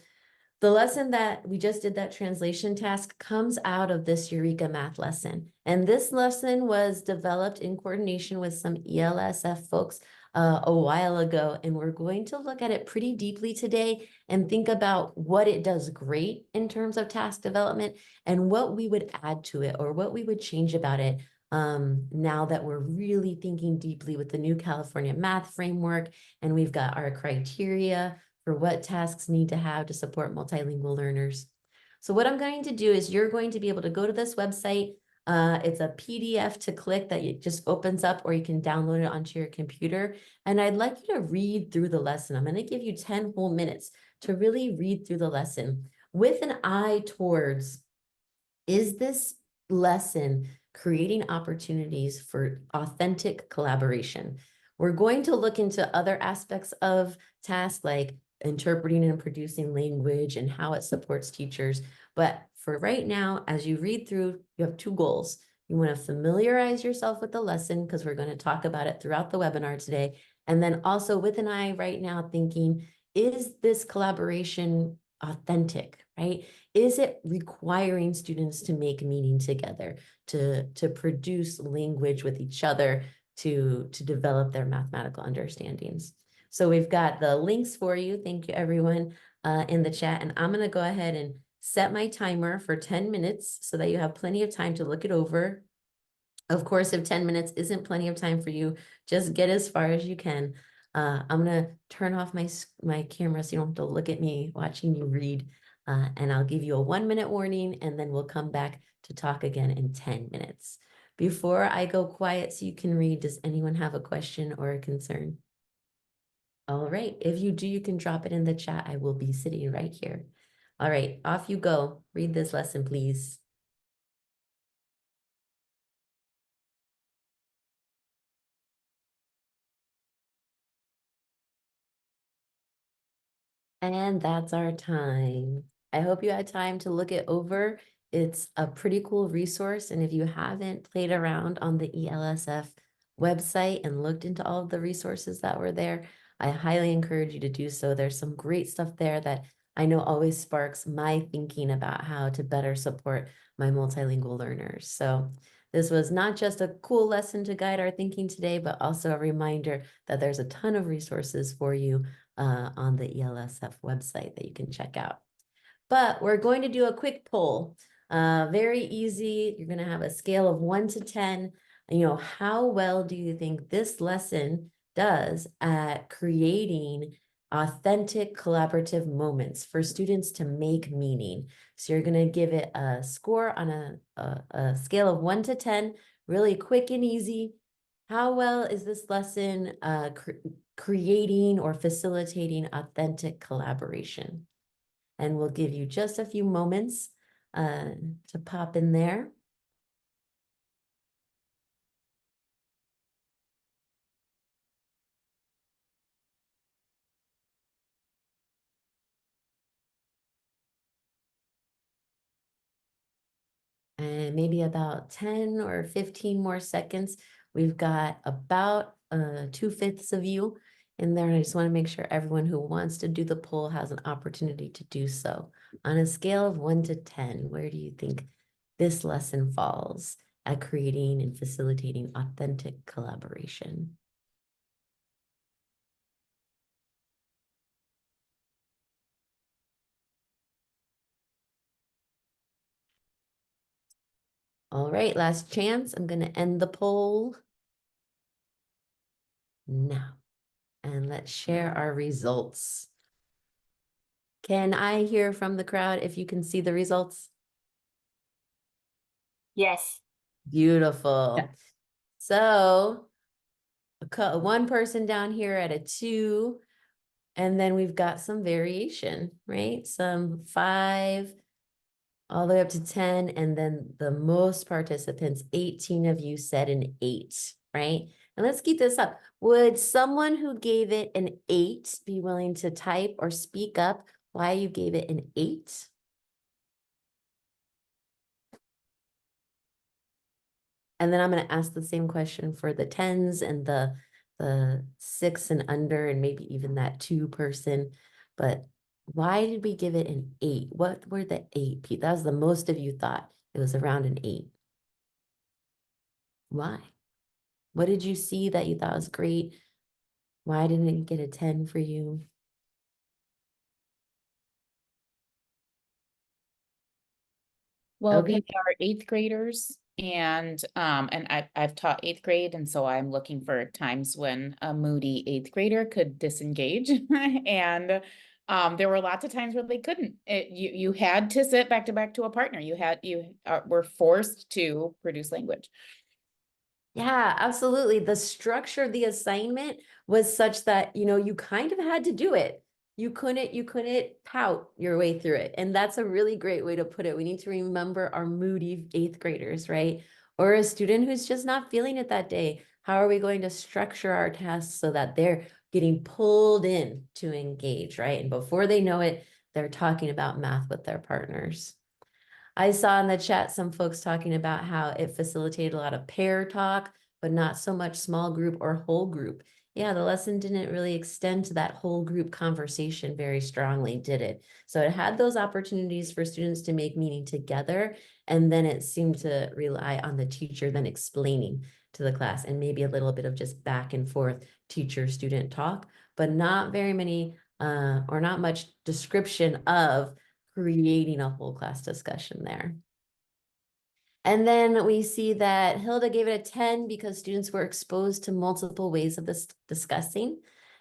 the lesson that we just did, that translation task, comes out of this Eureka math lesson. And this lesson was developed in coordination with some ELSF folks a while ago. And we're going to look at it pretty deeply today and think about what it does great in terms of task development and what we would add to it or what we would change about it now that we're really thinking deeply with the new California math framework and we've got our criteria for what tasks need to have to support multilingual learners. So what I'm going to do is you're going to be able to go to this website. It's a PDF to click that it just opens up, or you can download it onto your computer. And I'd like you to read through the lesson. I'm going to give you 10 whole minutes to really read through the lesson with an eye towards, is this lesson creating opportunities for authentic collaboration? We're going to look into other aspects of tasks like interpreting and producing language and how it supports teachers. But for right now, as you read through, you have two goals. You want to familiarize yourself with the lesson because we're going to talk about it throughout the webinar today. And then also with an eye right now thinking, is this collaboration authentic, right? Is it requiring students to make meaning together, to produce language with each other, to develop their mathematical understandings? So we've got the links for you. Thank you, everyone, in the chat. And I'm gonna go ahead and set my timer for 10 minutes so that you have plenty of time to look it over. Of course, if 10 minutes isn't plenty of time for you, just get as far as you can. I'm gonna turn off my camera so you don't have to look at me watching you read. And I'll give you a 1-minute warning, and then we'll come back to talk again in 10 minutes. Before I go quiet so you can read, does anyone have a question or a concern? All right, if you do, you can drop it in the chat. I will be sitting right here. All right, off you go. Read this lesson, please. And that's our time. I hope you had time to look it over. It's a pretty cool resource. And if you haven't played around on the ELSF website and looked into all of the resources that were there, I highly encourage you to do so. There's some great stuff there that I know always sparks my thinking about how to better support my multilingual learners. So this was not just a cool lesson to guide our thinking today, but also a reminder that there's a ton of resources for you on the ELSF website that you can check out. But we're going to do a quick poll. Very easy. You're going to have a scale of 1 to 10. How well do you think this lesson does at creating authentic collaborative moments for students to make meaning? So you're going to give it a score on a scale of 1 to 10, really quick and easy. How well is this lesson creating or facilitating authentic collaboration? And we'll give you just a few moments to pop in there. And maybe about 10 or 15 more seconds. We've got about 2/5 of you in there. And I just want to make sure everyone who wants to do the poll has an opportunity to do so. On a scale of 1 to 10, where do you think this lesson falls at creating and facilitating authentic collaboration? All right, last chance. I'm going to end the poll now. And let's share our results. Can I hear from the crowd if you can see the results? Yes. Beautiful. Yeah. So one person down here at a 2, and then we've got some variation, right? Some 5 all the way up to 10, and then the most participants, 18 of you said an 8, right? And let's keep this up. Would someone who gave it an 8 be willing to type or speak up why you gave it an 8? And then I'm going to ask the same question for the 10s and the 6 and under, and maybe even that 2 person. But why did we give it an 8? What were the 8? Pete? That was the most of you thought it was around an 8. Why? What did you see that you thought was great? Why didn't it get a 10 for you? Well, Okay. these are 8th graders, and I've taught 8th grade, and so I'm looking for times when a moody 8th grader could disengage, and there were lots of times where they couldn't. You had to sit back to back to a partner. You were forced to produce language. Yeah, absolutely. The structure of the assignment was such that, you kind of had to do it. You couldn't pout your way through it. And that's a really great way to put it. We need to remember our moody 8th graders, right? Or a student who's just not feeling it that day. How are we going to structure our tasks so that they're getting pulled in to engage, right? And before they know it, they're talking about math with their partners. I saw in the chat some folks talking about how it facilitated a lot of pair talk, but not so much small group or whole group. Yeah, the lesson didn't really extend to that whole group conversation very strongly, did it? So it had those opportunities for students to make meaning together, and then it seemed to rely on the teacher then explaining to the class, and maybe a little bit of just back and forth teacher-student talk, but not very many or not much description of creating a whole class discussion there. And then we see that Hilda gave it a 10 because students were exposed to multiple ways of this discussing,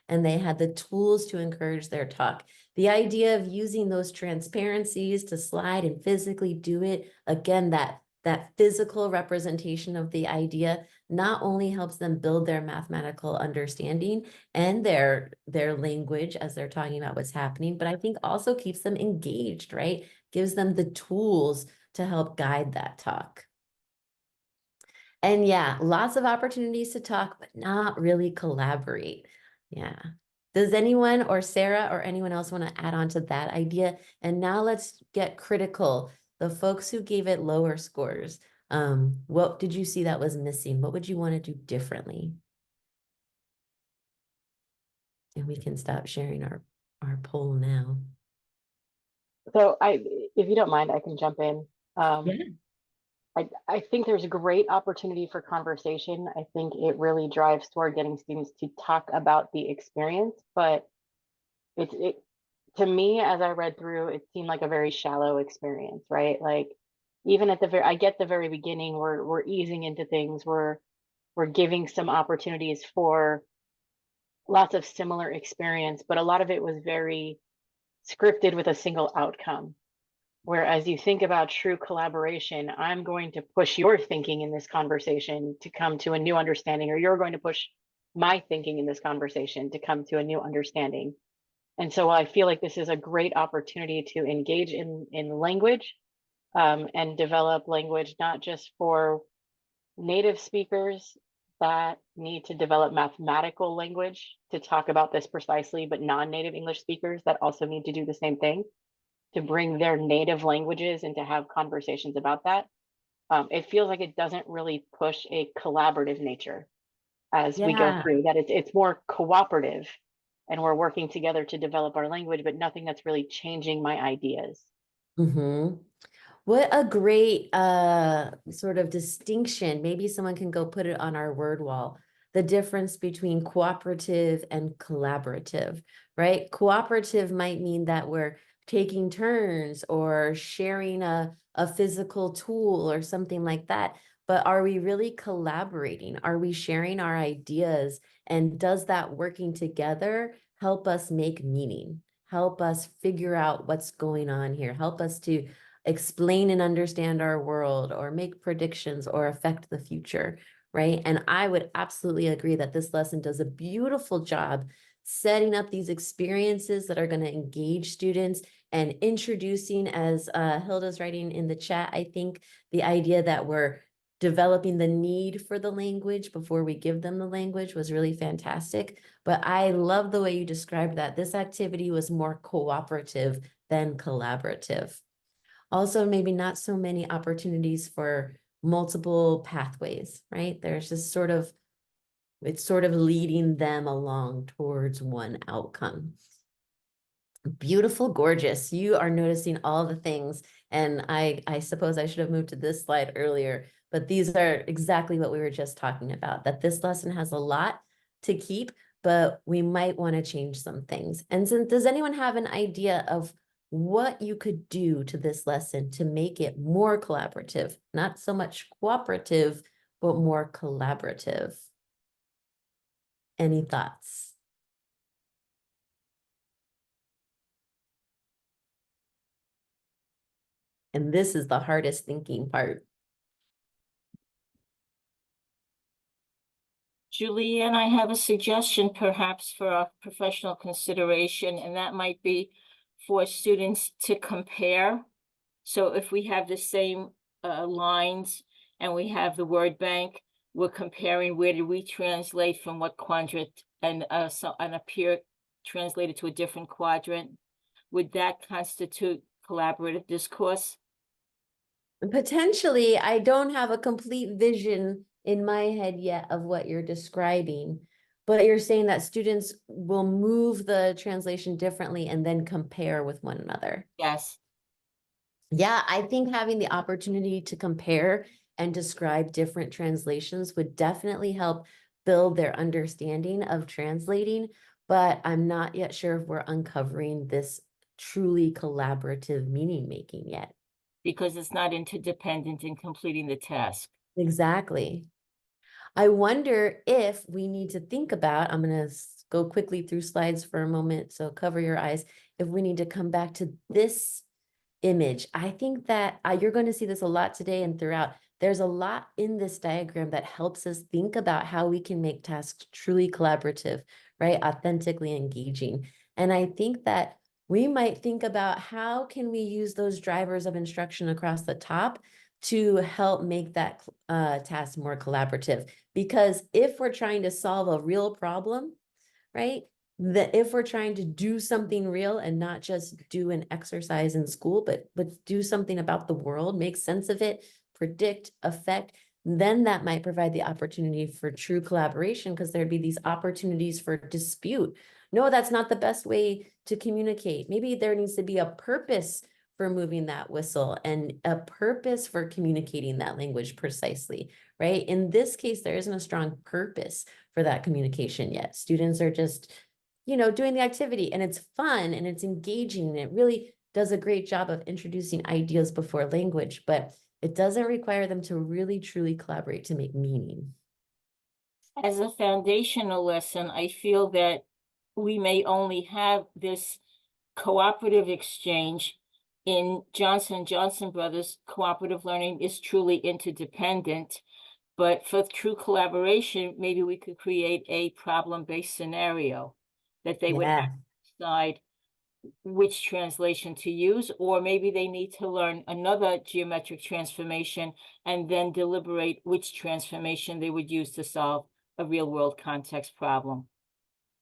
and they had the tools to encourage their talk. The idea of using those transparencies to slide and physically do it, again, that physical representation of the idea not only helps them build their mathematical understanding and their language as they're talking about what's happening, but I think also keeps them engaged, right? Gives them the tools to help guide that talk. And yeah, lots of opportunities to talk, but not really collaborate. Yeah. Does anyone or Sarah or anyone else want to add on to that idea? And now let's get critical. The folks who gave it lower scores, what did you see that was missing? What would you want to do differently? And we can stop sharing our poll now. So if you don't mind, I can jump in. I think there's a great opportunity for conversation. I think it really drives toward getting students to talk about the experience, but to me, as I read through, it seemed like a very shallow experience, right? Like even at I get the very beginning, we're easing into things, we're giving some opportunities for lots of similar experience, but a lot of it was very scripted with a single outcome. Whereas you think about true collaboration, I'm going to push your thinking in this conversation to come to a new understanding, or you're going to push my thinking in this conversation to come to a new understanding. And so I feel like this is a great opportunity to engage in language and develop language, not just for native speakers that need to develop mathematical language to talk about this precisely, but non-native English speakers that also need to do the same thing, to bring their native languages and to have conversations about that. It feels like it doesn't really push a collaborative nature as we go through, that it's more cooperative and we're working together to develop our language, but nothing that's really changing my ideas. Mm-hmm. What a great sort of distinction. Maybe someone can go put it on our word wall. The difference between cooperative and collaborative, right? Cooperative might mean that we're taking turns or sharing a physical tool or something like that. But are we really collaborating? Are we sharing our ideas? And does that working together help us make meaning? Help us figure out what's going on here? Help us to explain and understand our world or make predictions or affect the future, right? And I would absolutely agree that this lesson does a beautiful job setting up these experiences that are going to engage students and introducing, as Hilda's writing in the chat, I think the idea that we're developing the need for the language before we give them the language was really fantastic. But I love the way you described that. This activity was more cooperative than collaborative. Also, maybe not so many opportunities for multiple pathways, right? There's just sort of, it's sort of leading them along towards one outcome. Beautiful, gorgeous. You are noticing all the things. And I suppose I should have moved to this slide earlier, but these are exactly what we were just talking about, that this lesson has a lot to keep, but we might want to change some things. And so does anyone have an idea of what you could do to this lesson to make it more collaborative, not so much cooperative, but more collaborative? Any thoughts? And this is the hardest thinking part. Julianne, I have a suggestion perhaps for a professional consideration, and that might be for students to compare. So if we have the same lines and we have the word bank, we're comparing where did we translate from what quadrant, and a peer translated to a different quadrant. Would that constitute collaborative discourse? Potentially, I don't have a complete vision in my head yet of what you're describing, but you're saying that students will move the translation differently and then compare with one another. Yes. Yeah, I think having the opportunity to compare and describe different translations would definitely help build their understanding of translating. but I'm not yet sure if we're uncovering this truly collaborative meaning making yet. Because it's not interdependent in completing the task. Exactly. I wonder if we need to think about, I'm going to go quickly through slides for a moment, so cover your eyes. If we need to come back to this image, I think that you're going to see this a lot today and throughout. There's a lot in this diagram that helps us think about how we can make tasks truly collaborative, right? Authentically engaging. And I think that we might think about how can we use those drivers of instruction across the top to help make that task more collaborative. Because if we're trying to solve a real problem, right? That if we're trying to do something real and not just do an exercise in school, but do something about the world, make sense of it, predict, affect, then that might provide the opportunity for true collaboration because there'd be these opportunities for dispute. No, that's not the best way to communicate. Maybe there needs to be a purpose for moving that whistle and a purpose for communicating that language precisely, right? In this case, there isn't a strong purpose for that communication yet. Students are just, doing the activity and it's fun and it's engaging and it really does a great job of introducing ideas before language, but it doesn't require them to really truly collaborate to make meaning. As a foundational lesson, I feel that we may only have this cooperative exchange in Johnson & Johnson Brothers. Cooperative learning is truly interdependent. But for true collaboration, maybe we could create a problem-based scenario that they would have to decide which translation to use, or maybe they need to learn another geometric transformation and then deliberate which transformation they would use to solve a real-world context problem.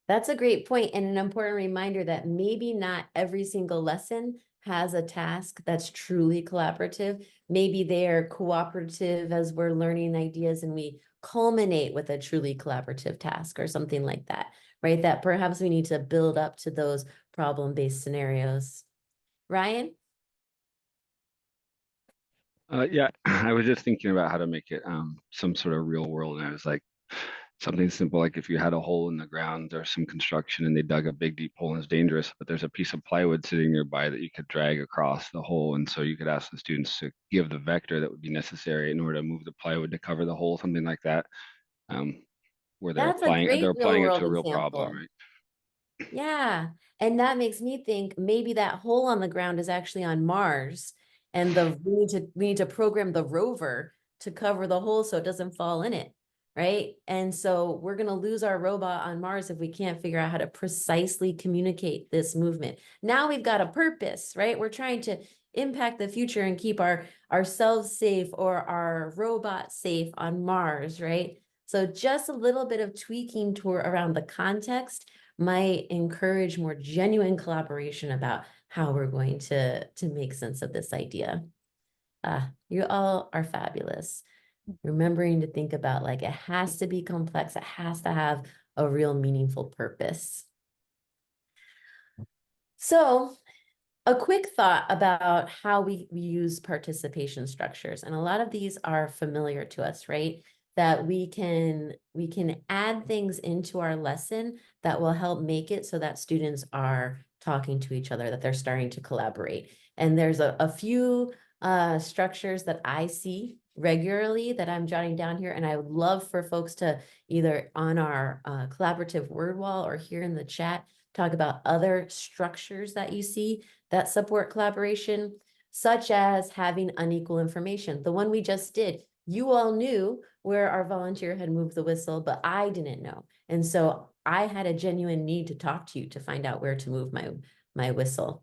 That's a great point and an important reminder that maybe not every single lesson has a task that's truly collaborative. Maybe they're cooperative as we're learning ideas and we culminate with a truly collaborative task or something like that, right? That perhaps we need to build up to those problem-based scenarios. Ryan? Yeah, I was just thinking about how to make it some sort of real world, and I was like, something simple like if you had a hole in the ground, there's some construction and they dug a big deep hole and it's dangerous, but there's a piece of plywood sitting nearby that you could drag across the hole, and so you could ask the students to give the vector that would be necessary in order to move the plywood to cover the hole, something like that, where they're That's a applying great real it world to a real problem, example. right? Yeah. And that makes me think maybe that hole on the ground is actually on Mars. And we need to program the rover to cover the hole so it doesn't fall in it. Right. And so we're going to lose our robot on Mars if we can't figure out how to precisely communicate this movement. Now we've got a purpose, right? We're trying to impact the future and keep ourselves safe or our robot safe on Mars, right? So just a little bit of tweaking around the context might encourage more genuine collaboration about how we're going to make sense of this idea. You all are fabulous. Remembering to think about like it has to be complex, it has to have a real meaningful purpose. So a quick thought about how we use participation structures. And a lot of these are familiar to us, right? That we can add things into our lesson that will help make it so that students are talking to each other, that they're starting to collaborate. And there's a few structures that I see regularly that I'm jotting down here. And I would love for folks to either on our collaborative word wall or here in the chat, talk about other structures that you see that support collaboration, such as having unequal information. The one we just did, you all knew where our volunteer had moved the whistle, but I didn't know. And so I had a genuine need to talk to you to find out where to move my whistle.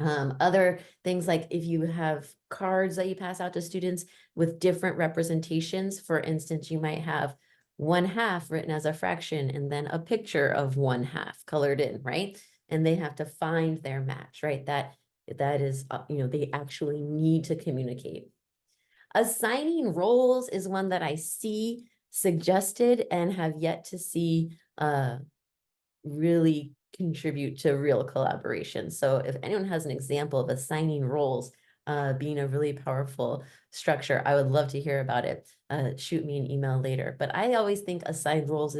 Other things like if you have cards that you pass out to students with different representations, for instance, you might have 1/2 written as a fraction and then a picture of 1/2 colored in, right? And they have to find their match, right? That is, they actually need to communicate. Assigning roles is one that I see suggested and have yet to see really contribute to real collaboration. So if anyone has an example of assigning roles being a really powerful structure, I would love to hear about it. Shoot me an email later. But I always think assigned roles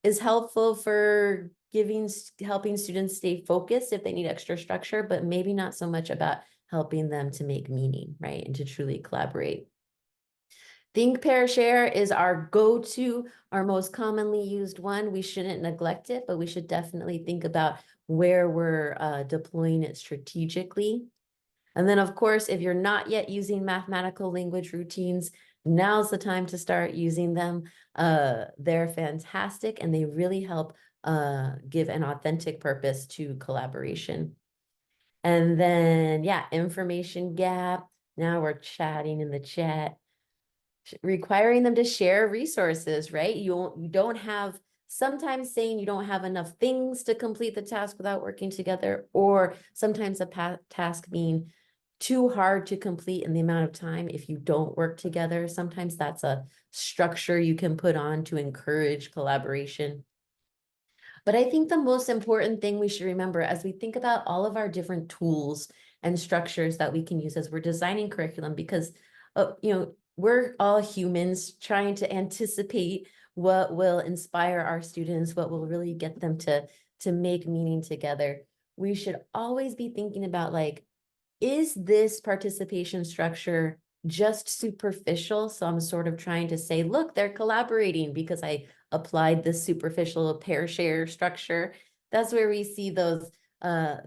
is helpful for helping students stay focused if they need extra structure, but maybe not so much about helping them to make meaning, right? And to truly collaborate. Think, pair, share is our go-to, our most commonly used one. We shouldn't neglect it, but we should definitely think about where we're deploying it strategically. And then, of course, if you're not yet using mathematical language routines, now's the time to start using them. They're fantastic and they really help give an authentic purpose to collaboration. And then, yeah, information gap. Now we're chatting in the chat, requiring them to share resources, right? You don't have, sometimes saying you don't have enough things to complete the task without working together, or sometimes a task being too hard to complete in the amount of time if you don't work together. Sometimes that's a structure you can put on to encourage collaboration. But I think the most important thing we should remember as we think about all of our different tools and structures that we can use as we're designing curriculum, because we're all humans trying to anticipate what will inspire our students, what will really get them to make meaning together. We should always be thinking about, like, is this participation structure just superficial? So I'm sort of trying to say, look, they're collaborating because I applied this superficial pair share structure. That's where we see those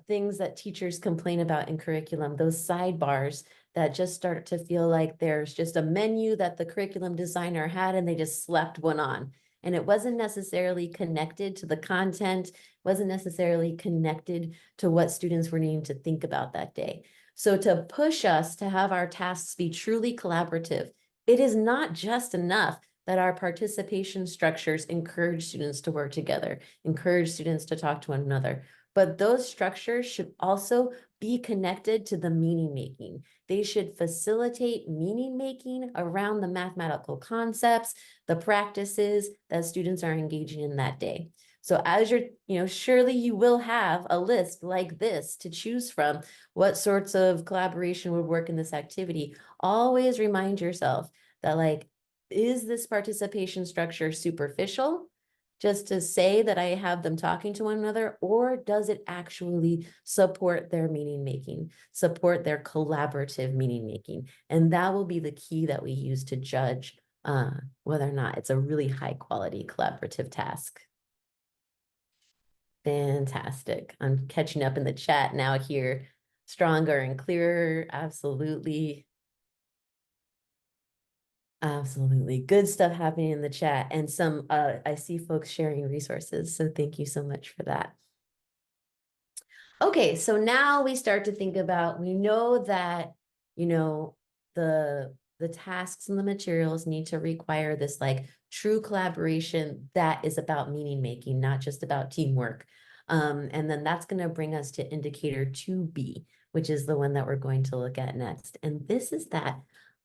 things that teachers complain about in curriculum, those sidebars that just start to feel like there's just a menu that the curriculum designer had and they just slapped one on. And it wasn't necessarily connected to the content, wasn't necessarily connected to what students were needing to think about that day. So to push us to have our tasks be truly collaborative, it is not just enough that our participation structures encourage students to work together, encourage students to talk to one another, but those structures should also be connected to the meaning making. They should facilitate meaning making around the mathematical concepts, the practices that students are engaging in that day. So as you're, surely you will have a list like this to choose from. What sorts of collaboration would work in this activity? Always remind yourself that, like, is this participation structure superficial, just to say that I have them talking to one another, or does it actually support their meaning making, support their collaborative meaning making? And that will be the key that we use to judge whether or not it's a really high quality collaborative task. Fantastic. I'm catching up in the chat now here. Stronger and clearer. Absolutely. Absolutely. Good stuff happening in the chat. And some, I see folks sharing resources. So thank you so much for that. Okay, so now we start to think about, we know that, the tasks and the materials need to require this, like, true collaboration that is about meaning making, not just about teamwork. And then that's going to bring us to indicator 2B, which is the one that we're going to look at next. And this is that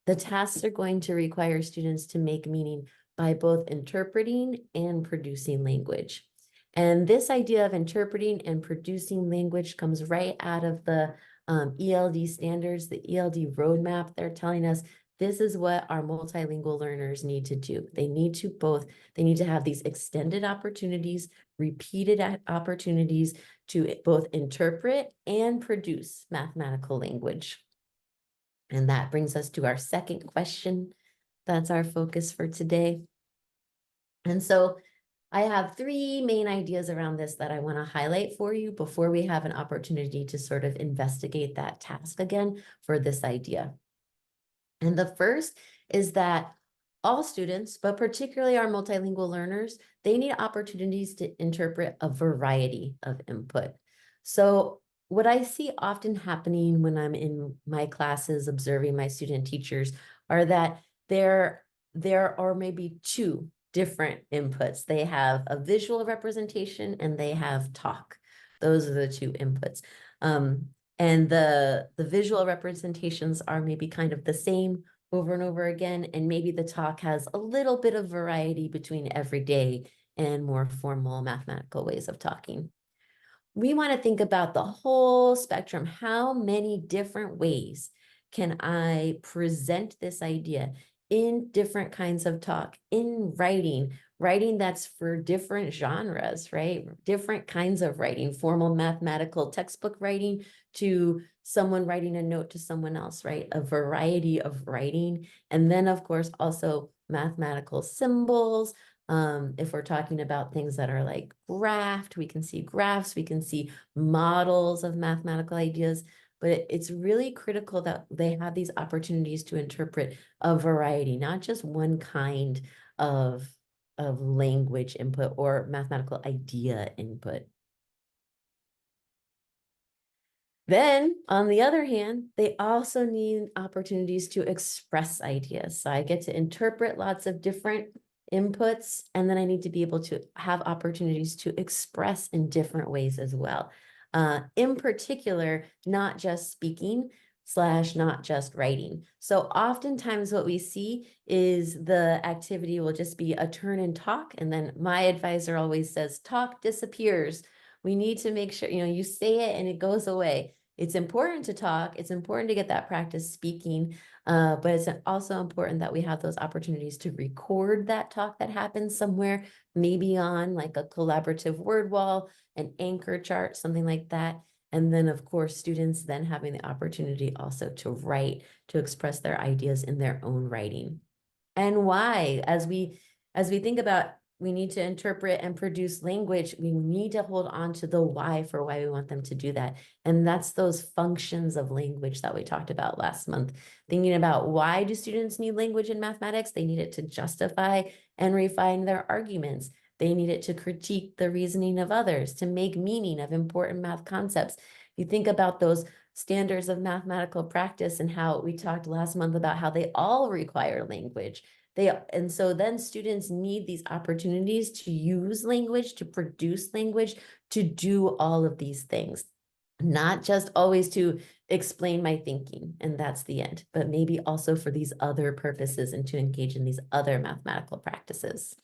the tasks are going to require students to make meaning by both interpreting and producing language. And this idea of interpreting and producing language comes right out of the ELD standards, the ELD roadmap. They're telling us this is what our multilingual learners need to do. They need to have these extended opportunities, repeated opportunities to both interpret and produce mathematical language. And that brings us to our second question. That's our focus for today. And so I have three main ideas around this that I want to highlight for you before we have an opportunity to sort of investigate that task again for this idea. And the first is that all students, but particularly our multilingual learners, they need opportunities to interpret a variety of input. So what I see often happening when I'm in my classes observing my student teachers are that there are maybe two different inputs. They have a visual representation and they have talk. Those are the two inputs. And the visual representations are maybe kind of the same over and over again. And maybe the talk has a little bit of variety between everyday and more formal mathematical ways of talking. We want to think about the whole spectrum. How many different ways can I present this idea in different kinds of talk, in writing, writing that's for different genres, right? Different kinds of writing, formal mathematical textbook writing to someone writing a note to someone else, right? A variety of writing. And then of course, also mathematical symbols. If we're talking about things that are like graphed, we can see graphs, we can see models of mathematical ideas, but it's really critical that they have these opportunities to interpret a variety, not just one kind of language input or mathematical idea input. Then, on the other hand, they also need opportunities to express ideas. So I get to interpret lots of different inputs, and then I need to be able to have opportunities to express in different ways as well. In particular, not just speaking / not just writing. So oftentimes what we see is the activity will just be a turn and talk. And then my advisor always says, talk disappears. We need to make sure, you say it and it goes away. It's important to talk. It's important to get that practice speaking, but it's also important that we have those opportunities to record that talk that happens somewhere, maybe on like a collaborative word wall, an anchor chart, something like that. And then of course, students then having the opportunity also to write, to express their ideas in their own writing. And why, as we think about, we need to interpret and produce language, we need to hold on to the why for why we want them to do that. And that's those functions of language that we talked about last month. Thinking about why do students need language in mathematics? They need it to justify and refine their arguments. They need it to critique the reasoning of others, to make meaning of important math concepts. You think about those standards of mathematical practice and how we talked last month about how they all require language. And so then students need these opportunities to use language, to produce language, to do all of these things, not just always to explain my thinking, and that's the end, but maybe also for these other purposes and to engage in these other mathematical practices.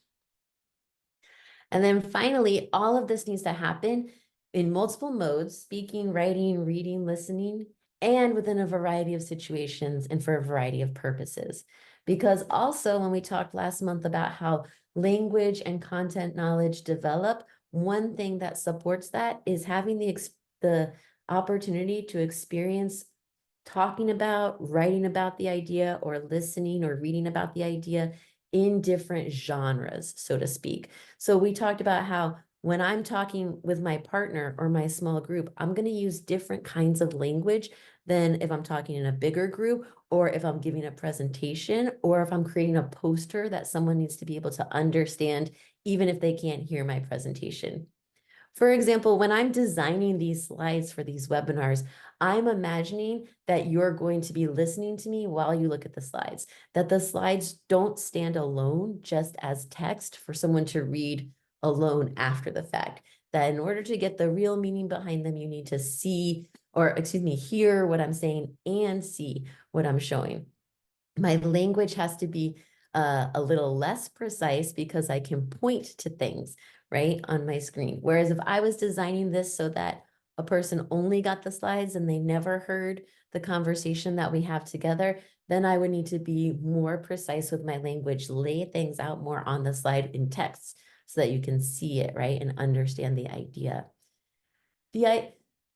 And then finally, all of this needs to happen in multiple modes: speaking, writing, reading, listening, and within a variety of situations and for a variety of purposes. Because also when we talked last month about how language and content knowledge develop, one thing that supports that is having the opportunity to experience talking about, writing about the idea, or listening or reading about the idea in different genres, so to speak. So we talked about how when I'm talking with my partner or my small group, I'm going to use different kinds of language than if I'm talking in a bigger group, or if I'm giving a presentation, or if I'm creating a poster that someone needs to be able to understand, even if they can't hear my presentation. For example, when I'm designing these slides for these webinars, I'm imagining that you're going to be listening to me while you look at the slides, that the slides don't stand alone just as text for someone to read alone after the fact, that in order to get the real meaning behind them, you need to see, or excuse me, hear what I'm saying and see what I'm showing. My language has to be a little less precise because I can point to things right on my screen. Whereas if I was designing this so that a person only got the slides and they never heard the conversation that we have together, then I would need to be more precise with my language, lay things out more on the slide in text so that you can see it, right, and understand the idea.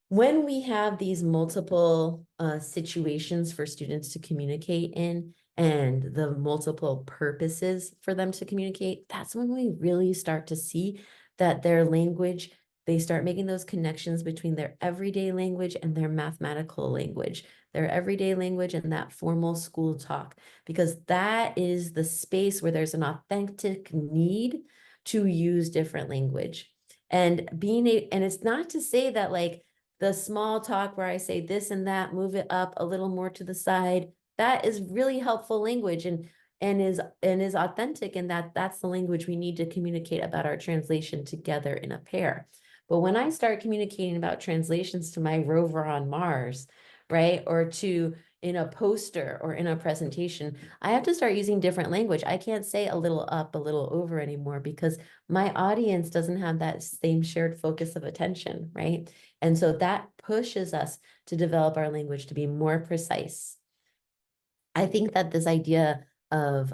When we have these multiple situations for students to communicate in, and the multiple purposes for them to communicate, that's when we really start to see that their language, they start making those connections between their everyday language and their mathematical language, their everyday language and that formal school talk, because that is the space where there's an authentic need to use different language. And and it's not to say that like the small talk where I say this and that, move it up a little more to the side, that is really helpful language and is authentic, and that's the language we need to communicate about our translation together in a pair. But when I start communicating about translations to my rover on Mars, right, or to in a poster or in a presentation, I have to start using different language. I can't say a little up, a little over anymore because my audience doesn't have that same shared focus of attention, right? And so that pushes us to develop our language to be more precise. I think that this idea of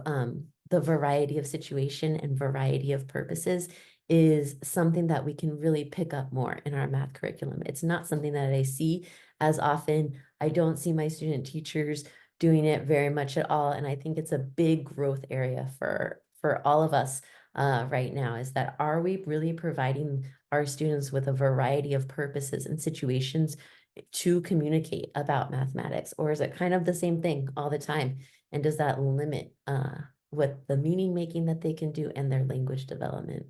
the variety of situation and variety of purposes is something that we can really pick up more in our math curriculum. It's not something that I see as often. I don't see my student teachers doing it very much at all. And I think it's a big growth area for all of us right now, is that are we really providing our students with a variety of purposes and situations to communicate about mathematics? Or is it kind of the same thing all the time? And does that limit what the meaning making that they can do and their language development?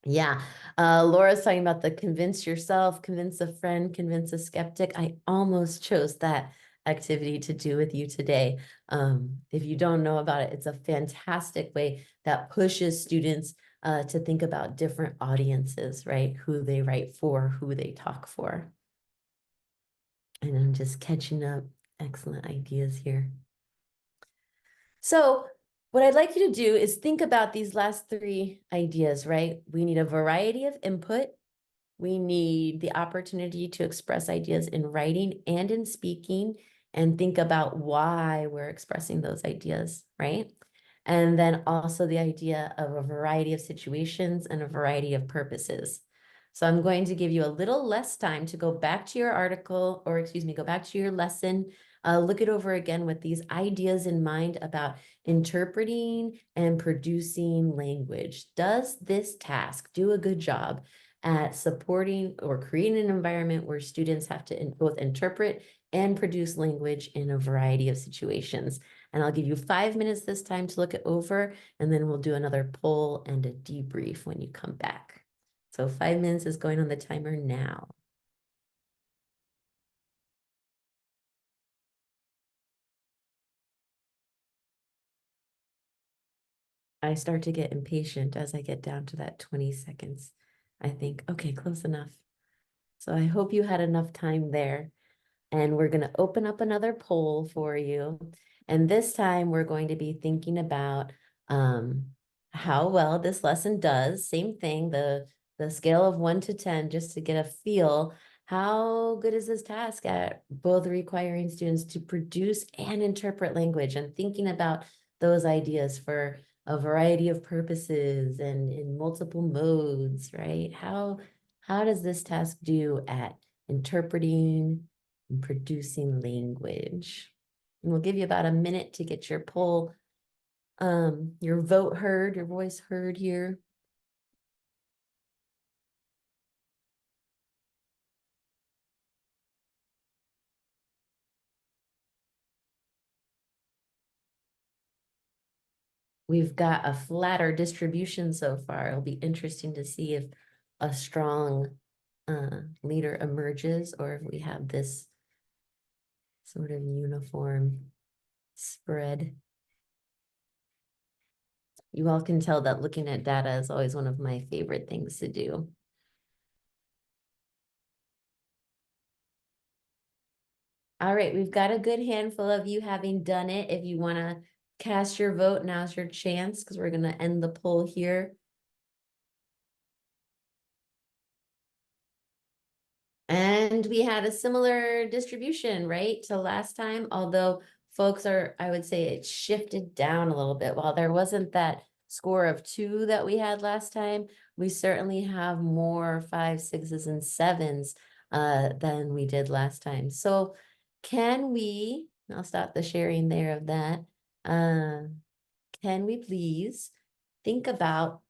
Yeah, Laura's talking about the convince yourself, convince a friend, convince a skeptic. I almost chose that activity to do with you today. If you don't know about it, it's a fantastic way that pushes students to think about different audiences, right? Who they write for, who they talk for. And I'm just catching up. Excellent ideas here. So what I'd like you to do is think about these last three ideas, right? We need a variety of input. We need the opportunity to express ideas in writing and in speaking, and think about why we're expressing those ideas, right? And then also the idea of a variety of situations and a variety of purposes. So I'm going to give you a little less time to go back to your article, or excuse me, go back to your lesson, look it over again with these ideas in mind about interpreting and producing language. Does this task do a good job at supporting or creating an environment where students have to both interpret and produce language in a variety of situations? And I'll give you 5 minutes this time to look it over, and then we'll do another poll and a debrief when you come back. So 5 minutes is going on the timer now. I start to get impatient as I get down to that 20 seconds. I think, okay, close enough. So I hope you had enough time there. And we're going to open up another poll for you. And this time we're going to be thinking about how well this lesson does. Same thing, the scale of 1 to 10, just to get a feel. How good is this task at both requiring students to produce and interpret language, and thinking about those ideas for a variety of purposes and in multiple modes, right? How does this task do at interpreting and producing language? And we'll give you about a minute to get your poll, your vote heard, your voice heard here. We've got a flatter distribution so far. It'll be interesting to see if a strong leader emerges, or if we have this sort of uniform spread. You all can tell that looking at data is always one of my favorite things to do. All right, we've got a good handful of you having done it. If you want to cast your vote, now's your chance, because we're going to end the poll here. And we had a similar distribution, right, to last time, although folks are, I would say it shifted down a little bit. While there wasn't that score of 2 that we had last time, we certainly have more 5s, 6s, and 7s than we did last time. So can we, I'll stop the sharing there of that. Can we please think about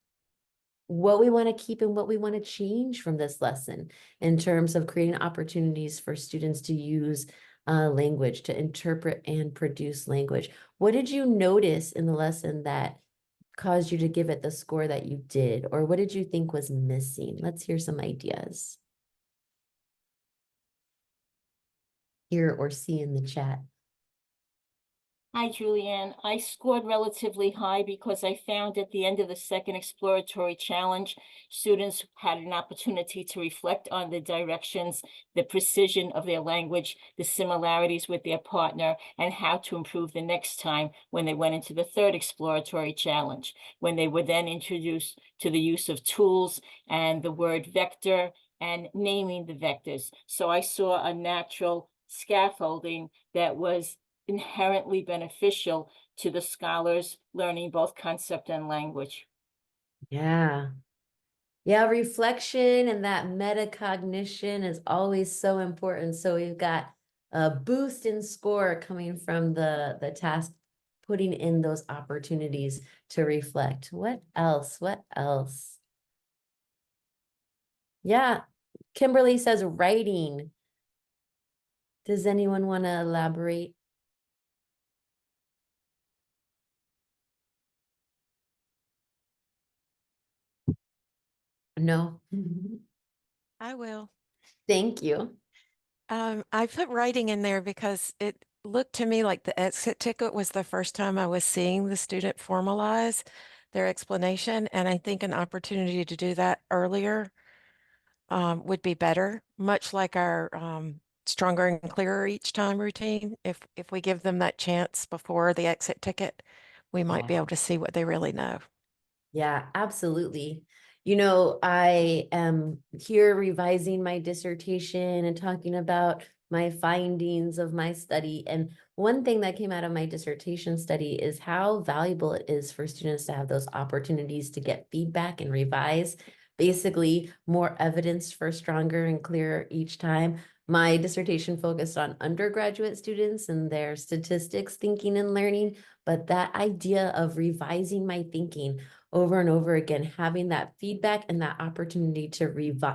what we want to keep and what we want to change from this lesson in terms of creating opportunities for students to use language, to interpret and produce language? What did you notice in the lesson that caused you to give it the score that you did? Or what did you think was missing? Let's hear some ideas. Hear or see in the chat. Hi, Julianne. I scored relatively high because I found at the end of the second exploratory challenge, students had an opportunity to reflect on the directions, the precision of their language, the similarities with their partner, and how to improve the next time when they went into the third exploratory challenge, when they were then introduced to the use of tools and the word vector and naming the vectors. So I saw a natural scaffolding that was inherently beneficial to the scholars learning both concept and language. Yeah. Yeah, reflection and that metacognition is always so important. So we've got a boost in score coming from the task, putting in those opportunities to reflect. What else? What else? Yeah, Kimberly says writing. Does anyone want to elaborate? No. I will. Thank you. I put writing in there because it looked to me like the exit ticket was the first time I was seeing the student formalize their explanation. And I think an opportunity to do that earlier would be better, much like our stronger and clearer each time routine. If we give them that chance before the exit ticket, we might be Yeah. able to see what they really know. Yeah, absolutely. You know, I am here revising my dissertation and talking about my findings of my study. And one thing that came out of my dissertation study is how valuable it is for students to have those opportunities to get feedback and revise. Basically, more evidence for stronger and clearer each time. My dissertation focused on undergraduate students and their statistics, thinking and learning, but that idea of revising my thinking over and over again, having that feedback and that opportunity to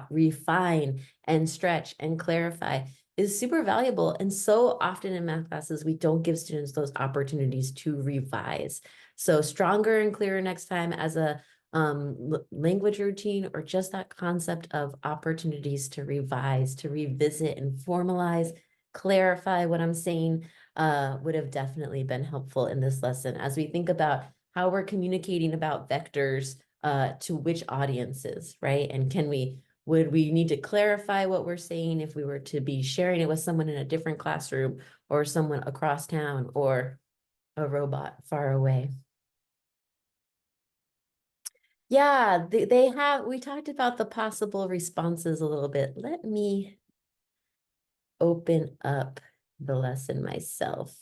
refine and stretch and clarify is super valuable. And so often in math classes, we don't give students those opportunities to revise. So stronger and clearer next time as a language routine, or just that concept of opportunities to revise, to revisit and formalize, clarify what I'm saying would have definitely been helpful in this lesson as we think about how we're communicating about vectors to which audiences, right? And would we need to clarify what we're saying if we were to be sharing it with someone in a different classroom, or someone across town, or a robot far away? Yeah, we talked about the possible responses a little bit. Let me open up the lesson myself,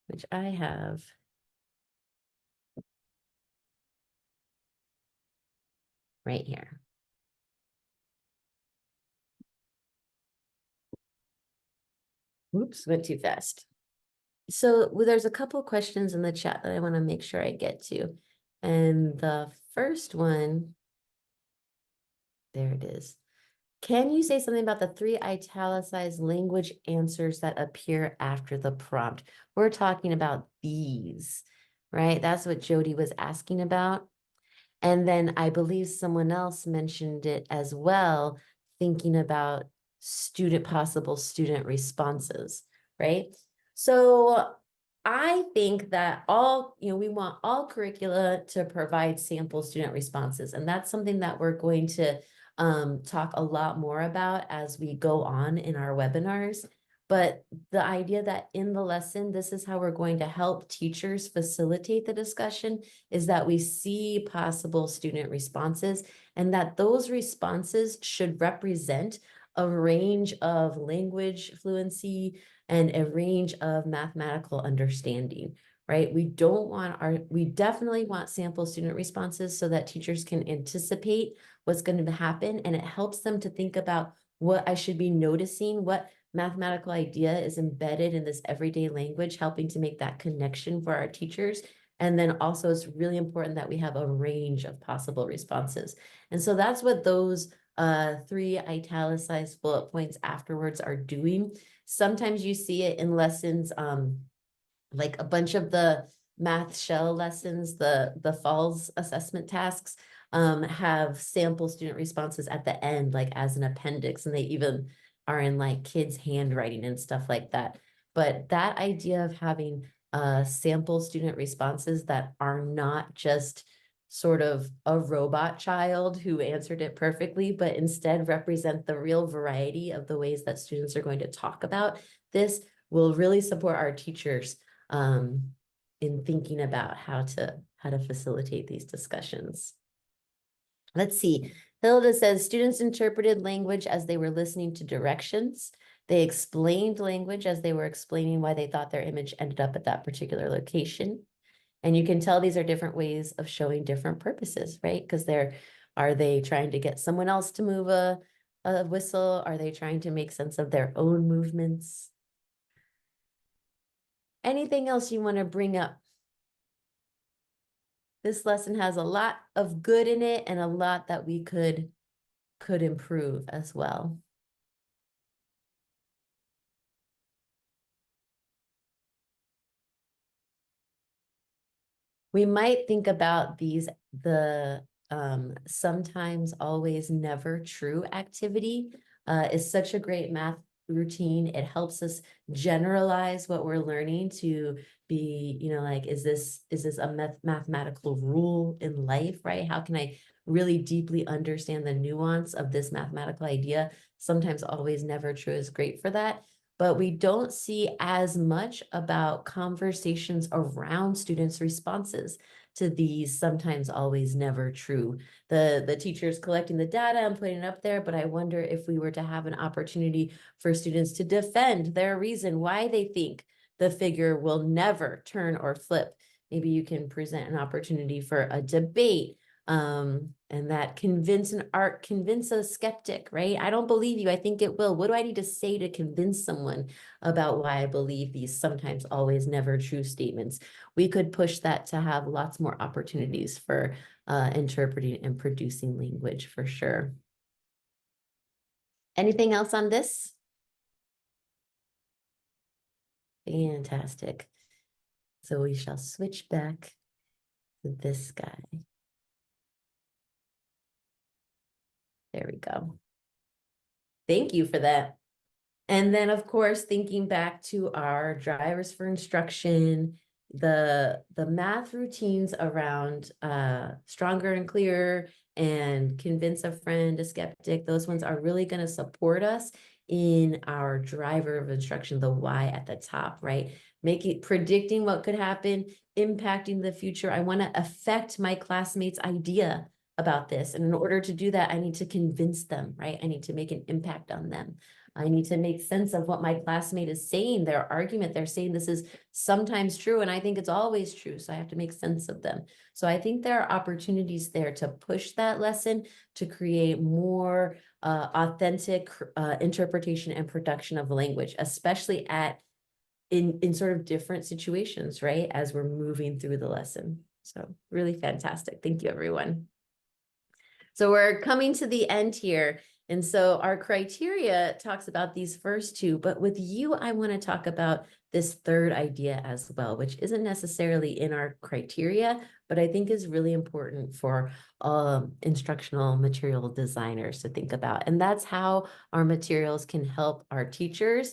which I have. Right here. Oops, went too fast. So there's a couple questions in the chat that I want to make sure I get to. And the first one, there it is. Can you say something about the 3 italicized language answers that appear after the prompt? We're talking about these, right? That's what Jody was asking about. And then I believe someone else mentioned it as well, thinking about possible student responses, right? So I think that we want all curricula to provide sample student responses. And that's something that we're going to talk a lot more about as we go on in our webinars. But the idea that in the lesson, this is how we're going to help teachers facilitate the discussion, is that we see possible student responses, and that those responses should represent a range of language fluency and a range of mathematical understanding, right? We definitely want sample student responses so that teachers can anticipate what's going to happen, and it helps them to think about what I should be noticing, what mathematical idea is embedded in this everyday language, helping to make that connection for our teachers. And then also it's really important that we have a range of possible responses. And so that's what those 3 italicized bullet points afterwards are doing. Sometimes you see it in lessons, like a bunch of the math shell lessons, the falls assessment tasks have sample student responses at the end, like as an appendix, and they even are in like kids' handwriting and stuff like that. But that idea of having sample student responses that are not just sort of a robot child who answered it perfectly, but instead represent the real variety of the ways that students are going to talk about this, will really support our teachers in thinking about how to facilitate these discussions. Let's see. Hilda says students interpreted language as they were listening to directions. They explained language as they were explaining why they thought their image ended up at that particular location. And you can tell these are different ways of showing different purposes, right? Because are they trying to get someone else to move a whistle? Are they trying to make sense of their own movements? Anything else you want to bring up? This lesson has a lot of good in it and a lot that we could improve as well. We might think about the sometimes, always, never true activity is such a great math routine. It helps us generalize what we're learning to be, like, is this a mathematical rule in life, right? How can I really deeply understand the nuance of this mathematical idea? Sometimes, always, never true is great for that. But we don't see as much about conversations around students' responses to these sometimes, always, never true. The teacher's collecting the data and putting it up there, but I wonder if we were to have an opportunity for students to defend their reason why they think the figure will never turn or flip. Maybe you can present an opportunity for a debate, and that convince a skeptic, right? I don't believe you. I think it will. What do I need to say to convince someone about why I believe these sometimes, always, never true statements? We could push that to have lots more opportunities for interpreting and producing language for sure. Anything else on this? Fantastic. So we shall switch back to this guy. There we go. Thank you for that. And then, of course, thinking back to our drivers for instruction, the math routines around stronger and clearer and convince a friend, a skeptic, those ones are really going to support us in our driver of instruction, the why at the top, right? Predicting what could happen, impacting the future. I want to affect my classmates' idea about this. And in order to do that, I need to convince them, right? I need to make an impact on them. I need to make sense of what my classmate is saying, their argument. They're saying this is sometimes true, and I think it's always true. So I have to make sense of them. So I think there are opportunities there to push that lesson to create more authentic interpretation and production of language, especially in sort of different situations, right? As we're moving through the lesson. So really fantastic. Thank you, everyone. So we're coming to the end here. And so our criteria talks about these first two, but with you, I want to talk about this third idea as well, which isn't necessarily in our criteria, but I think is really important for instructional material designers to think about. And that's how our materials can help our teachers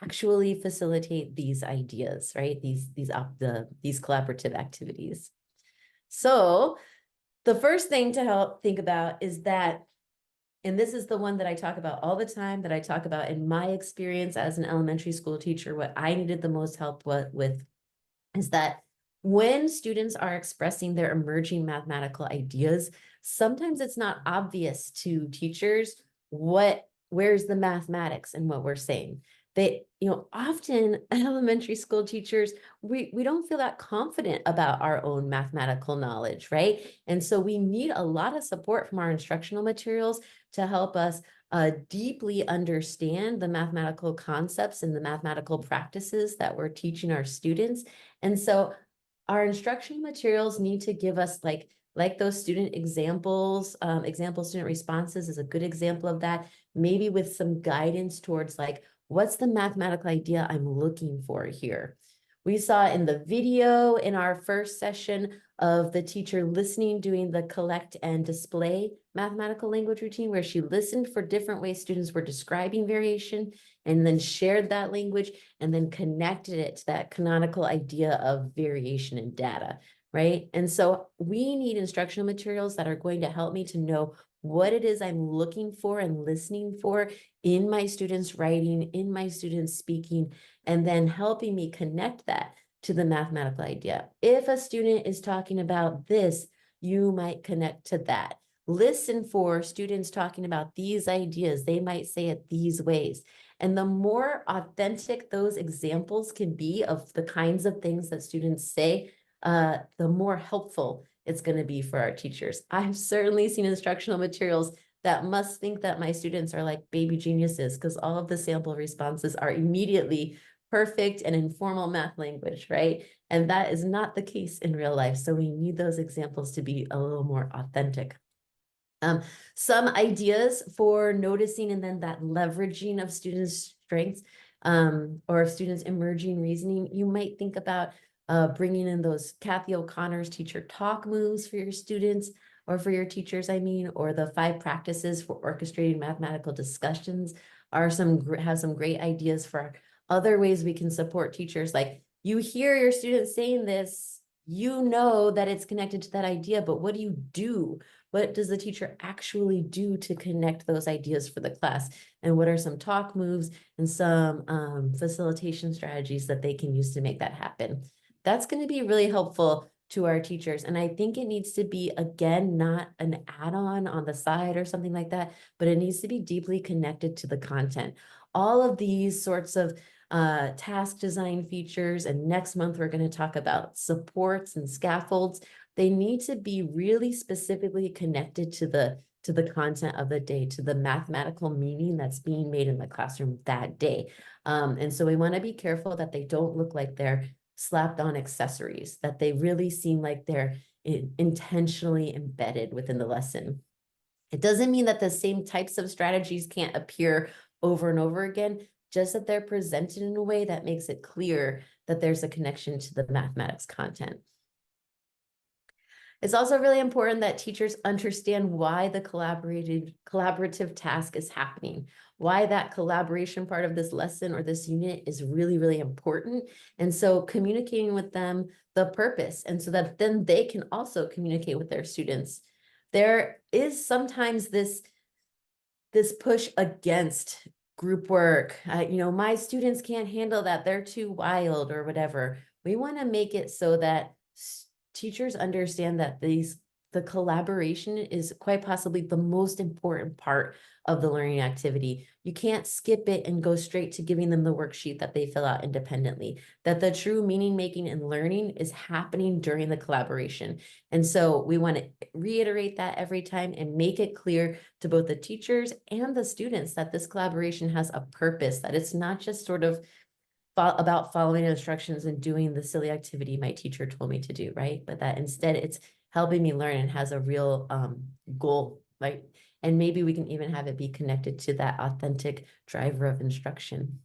actually facilitate these ideas, right? These collaborative activities. So the first thing to help think about is that, and this is the one that I talk about all the time, that I talk about in my experience as an elementary school teacher, what I needed the most help with is that when students are expressing their emerging mathematical ideas, sometimes it's not obvious to teachers where's the mathematics in what we're saying. They, often elementary school teachers, we don't feel that confident about our own mathematical knowledge, right? And so we need a lot of support from our instructional materials to help us deeply understand the mathematical concepts and the mathematical practices that we're teaching our students. And so our instructional materials need to give us like those student examples, example student responses is a good example of that, maybe with some guidance towards like, what's the mathematical idea I'm looking for here? We saw in the video in our first session of the teacher listening, doing the collect and display mathematical language routine, where she listened for different ways students were describing variation and then shared that language and then connected it to that canonical idea of variation in data, right? And so we need instructional materials that are going to help me to know what it is I'm looking for and listening for in my students' writing, in my students' speaking, and then helping me connect that to the mathematical idea. If a student is talking about this, you might connect to that. Listen for students talking about these ideas. They might say it these ways. And the more authentic those examples can be of the kinds of things that students say, the more helpful it's going to be for our teachers. I've certainly seen instructional materials that must think that my students are like baby geniuses because all of the sample responses are immediately perfect and informal math language, right? And that is not the case in real life. So we need those examples to be a little more authentic. Some ideas for noticing and then that leveraging of students' strengths or students' emerging reasoning, you might think about bringing in those Kathy O'Connor's teacher talk moves for your students or for your teachers, I mean, or the 5 practices for orchestrating mathematical discussions have some great ideas for other ways we can support teachers. Like you hear your students saying this, you know that it's connected to that idea, but what do you do? What does the teacher actually do to connect those ideas for the class? And what are some talk moves and some facilitation strategies that they can use to make that happen? That's going to be really helpful to our teachers. And I think it needs to be, again, not an add-on on the side or something like that, but it needs to be deeply connected to the content. All of these sorts of task design features, and next month we're going to talk about supports and scaffolds. They need to be really specifically connected to the content of the day, to the mathematical meaning that's being made in the classroom that day. And so we want to be careful that they don't look like they're slapped on accessories, that they really seem like they're intentionally embedded within the lesson. It doesn't mean that the same types of strategies can't appear over and over again, just that they're presented in a way that makes it clear that there's a connection to the mathematics content. It's also really important that teachers understand why the collaborative task is happening, why that collaboration part of this lesson or this unit is really, really important. And so communicating with them the purpose, and so that then they can also communicate with their students. There is sometimes this push against group work. My students can't handle that. They're too wild or whatever. We want to make it so that teachers understand that the collaboration is quite possibly the most important part of the learning activity. You can't skip it and go straight to giving them the worksheet that they fill out independently, that the true meaning making and learning is happening during the collaboration. And so we want to reiterate that every time and make it clear to both the teachers and the students that this collaboration has a purpose, that it's not just sort of about following instructions and doing the silly activity my teacher told me to do, right? But that instead it's helping me learn and has a real goal, right? And maybe we can even have it be connected to that authentic driver of instruction.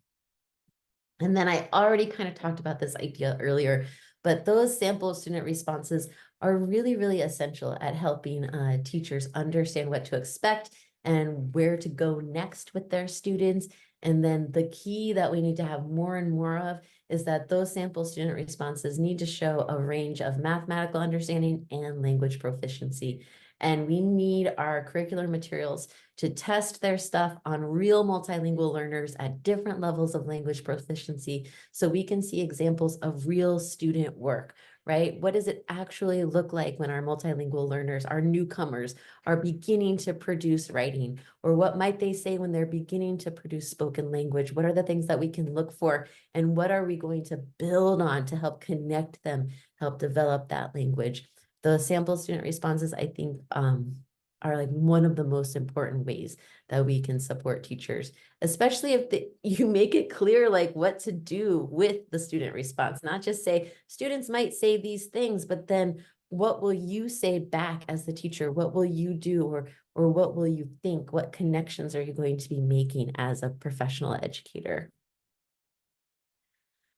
And then I already kind of talked about this idea earlier, but those sample student responses are really, really essential at helping teachers understand what to expect and where to go next with their students. And then the key that we need to have more and more of is that those sample student responses need to show a range of mathematical understanding and language proficiency. And we need our curricular materials to test their stuff on real multilingual learners at different levels of language proficiency so we can see examples of real student work, right? What does it actually look like when our multilingual learners, our newcomers, are beginning to produce writing? Or what might they say when they're beginning to produce spoken language? What are the things that we can look for? And what are we going to build on to help connect them, help develop that language? The sample student responses, I think, are like one of the most important ways that we can support teachers, especially if you make it clear like what to do with the student response, not just say students might say these things, but then what will you say back as the teacher? What will you do, or what will you think? What connections are you going to be making as a professional educator?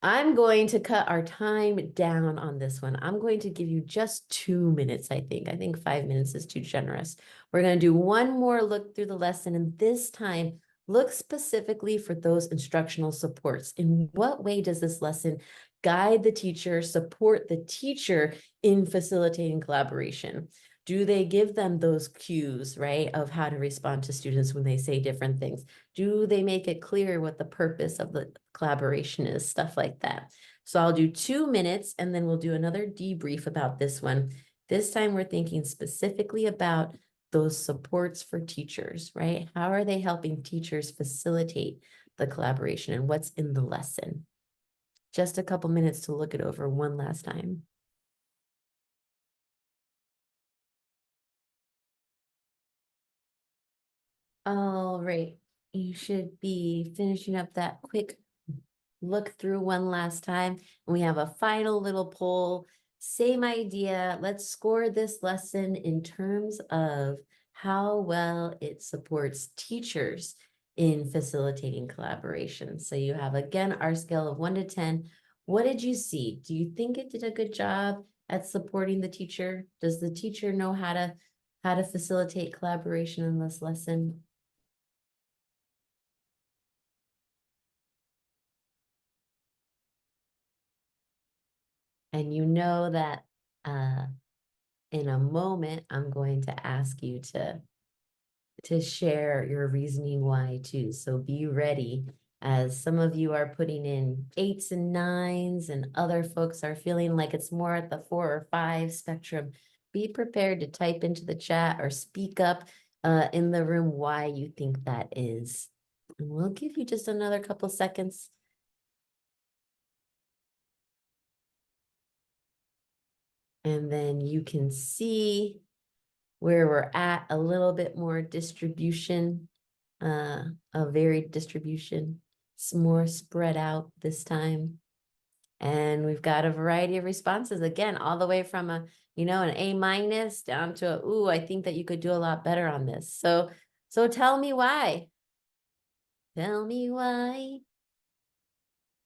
I'm going to cut our time down on this one. I'm going to give you just 2 minutes, I think. I think 5 minutes is too generous. We're going to do one more look through the lesson, and this time, look specifically for those instructional supports. In what way does this lesson guide the teacher, support the teacher in facilitating collaboration? Do they give them those cues, right, of how to respond to students when they say different things? Do they make it clear what the purpose of the collaboration is? Stuff like that. So I'll do 2 minutes and then we'll do another debrief about this one. This time we're thinking specifically about those supports for teachers, right? How are they helping teachers facilitate the collaboration and what's in the lesson. Just a couple minutes to look it over one last time. All right, you should be finishing up that quick look through one last time. And we have a final little poll. Same idea. Let's score this lesson in terms of how well it supports teachers in facilitating collaboration. So you have, again, our scale of 1 to 10. What did you see? Do you think it did a good job at supporting the teacher? Does the teacher know how to facilitate collaboration in this lesson? And you know that in a moment, I'm going to ask you to share your reasoning why too. So be ready, as some of you are putting in 8s and 9s and other folks are feeling like it's more at the 4 or 5 spectrum. Be prepared to type into the chat or speak up in the room why you think that is. And we'll give you just another couple seconds. And then you can see where we're at, a little bit more distribution, a varied distribution. It's more spread out this time. And we've got a variety of responses, again, all the way from an A- down to ooh, I think that you could do a lot better on this. So tell me why. Tell me why.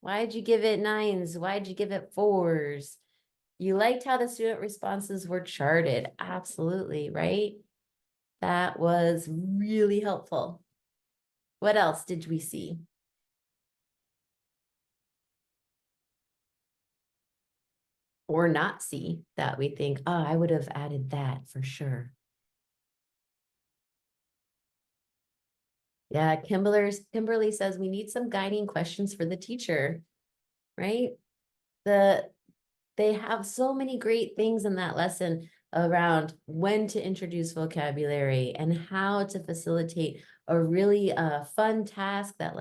Why'd you give it 9s? Why'd you give it 4s? You liked how the student responses were charted. Absolutely, right? That was really helpful. What else did we see? Or not see that we think, oh, I would have added that for sure. Yeah, Kimberly says we need some guiding questions for the teacher, right? They have so many great things in that lesson around when to introduce vocabulary and how to facilitate a really fun task that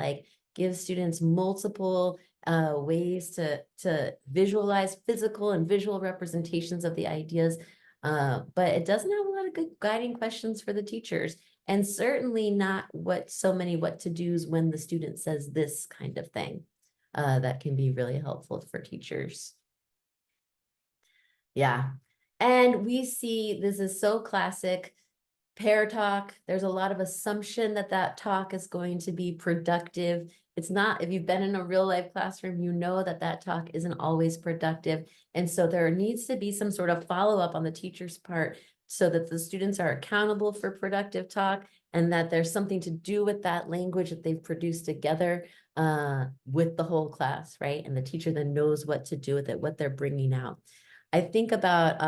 gives students multiple ways to visualize physical and visual representations of the ideas. But it doesn't have a lot of good guiding questions for the teachers, and certainly not what to do's when the student says this kind of thing. That can be really helpful for teachers. Yeah. And we see this is so classic pair talk. There's a lot of assumption that talk is going to be productive. It's not, if you've been in a real life classroom, you know that talk isn't always productive. And so there needs to be some sort of follow-up on the teacher's part so that the students are accountable for productive talk and that there's something to do with that language that they've produced together with the whole class, right? And the teacher then knows what to do with it, what they're bringing out. I think about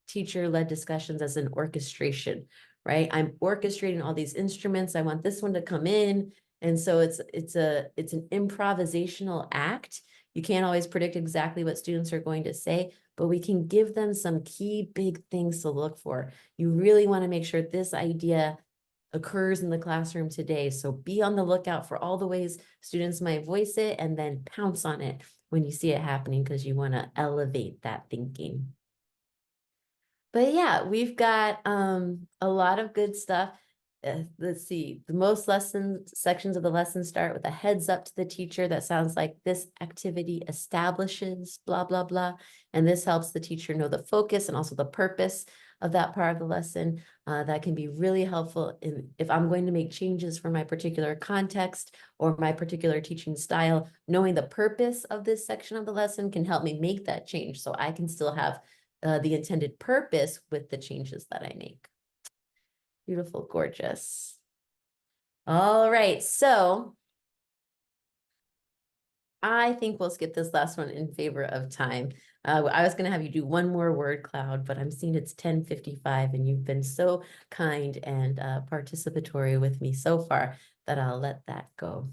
teacher-led discussions as an orchestration, right? I'm orchestrating all these instruments. I want this one to come in. And so it's an improvisational act. You can't always predict exactly what students are going to say, but we can give them some key big things to look for. You really want to make sure this idea occurs in the classroom today. So be on the lookout for all the ways students might voice it and then pounce on it when you see it happening, because you want to elevate that thinking. But yeah, we've got a lot of good stuff. Let's see, the most sections of the lesson start with a heads up to the teacher that sounds like this activity establishes blah, blah, blah. And this helps the teacher know the focus and also the purpose of that part of the lesson. That can be really helpful if I'm going to make changes for my particular context or my particular teaching style. Knowing the purpose of this section of the lesson can help me make that change so I can still have the intended purpose with the changes that I make. Beautiful, gorgeous. All right, so I think we'll skip this last one in favor of time. I was gonna have you do one more word cloud, but I'm seeing it's 10:55 and you've been so kind and participatory with me so far that I'll let that go.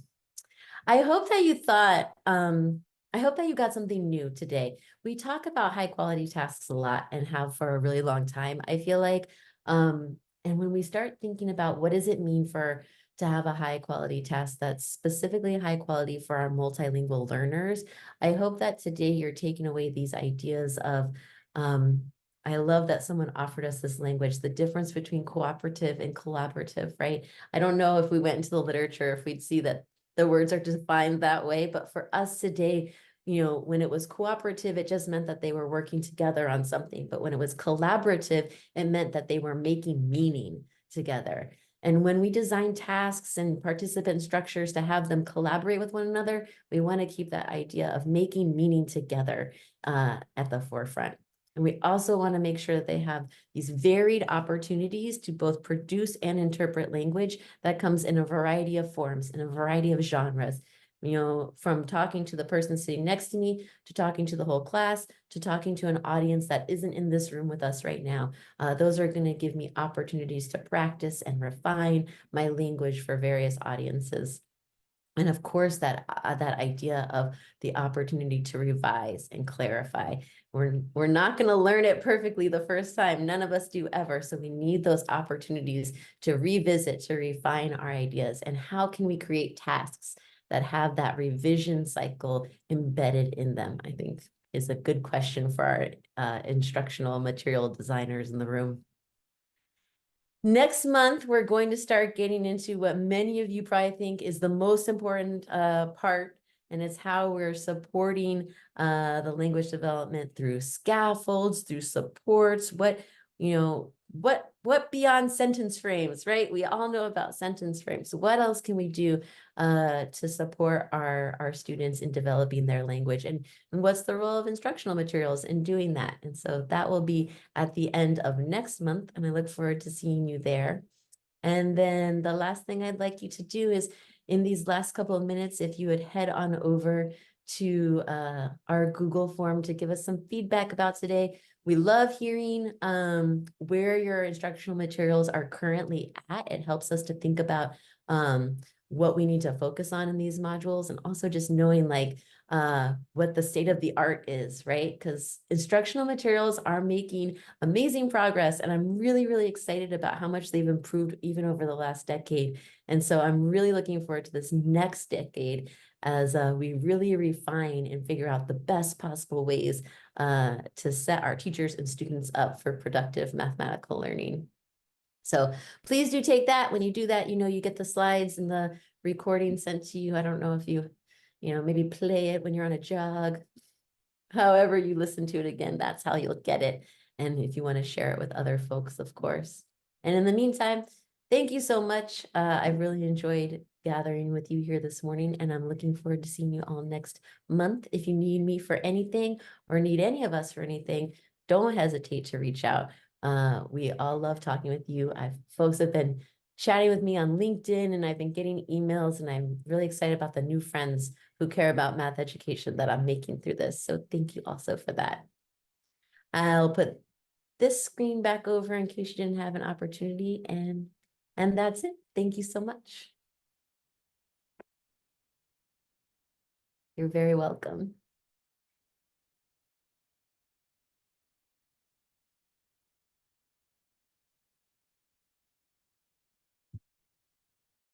I hope that you thought, I hope that you got something new today. We talk about high quality tasks a lot and have for a really long time. I feel like, and when we start thinking about what does it mean for to have a high quality test that's specifically high quality for our multilingual learners. I hope that today you're taking away these ideas of, I love that someone offered us this language, the difference between cooperative and collaborative, right? I don't know if we went into the literature, if we'd see that the words are defined that way, but for us today, you know, when it was cooperative, it just meant that they were working together on something. But when it was collaborative, it meant that they were making meaning together. And when we design tasks and participant structures to have them collaborate with one another, we want to keep that idea of making meaning together at the forefront. And we also want to make sure that they have these varied opportunities to both produce and interpret language that comes in a variety of forms, in a variety of genres. You know, from talking to the person sitting next to me, to talking to the whole class, to talking to an audience that isn't in this room with us right now. Those are going to give me opportunities to practice and refine my language for various audiences. And of course, that idea of the opportunity to revise and clarify. We're not going to learn it perfectly the first time. None of us do ever. So we need those opportunities to revisit, to refine our ideas. And how can we create tasks that have that revision cycle embedded in them, I think is a good question for our instructional material designers in the room. Next month, we're going to start getting into what many of you probably think is the most important part, and it's how we're supporting the language development through scaffolds, through supports, what beyond sentence frames, right? We all know about sentence frames. What else can we do to support our students in developing their language? And what's the role of instructional materials in doing that? And so that will be at the end of next month, and I look forward to seeing you there. And then the last thing I'd like you to do is, in these last couple of minutes, if you would head on over to our Google form to give us some feedback about today. We love hearing where your instructional materials are currently at. It helps us to think about what we need to focus on in these modules, and also just knowing like what the state of the art is, right? Because instructional materials are making amazing progress, and I'm really, really excited about how much they've improved even over the last decade. And so I'm really looking forward to this next decade as we really refine and figure out the best possible ways to set our teachers and students up for productive mathematical learning. So please do take that. When you do that, you know, you get the slides and the recording sent to you. I don't know if you maybe play it when you're on a jog. However you listen to it again, that's how you'll get it. And if you want to share it with other folks, of course. And in the meantime, thank you so much. I really enjoyed gathering with you here this morning, and I'm looking forward to seeing you all next month. If you need me for anything or need any of us for anything, don't hesitate to reach out. We all love talking with you. Folks have been chatting with me on LinkedIn, and I've been getting emails, and I'm really excited about the new friends who care about math education that I'm making through this. So thank you also for that. I'll put this screen back over in case you didn't have an opportunity, and that's it. Thank you so much. You're very welcome.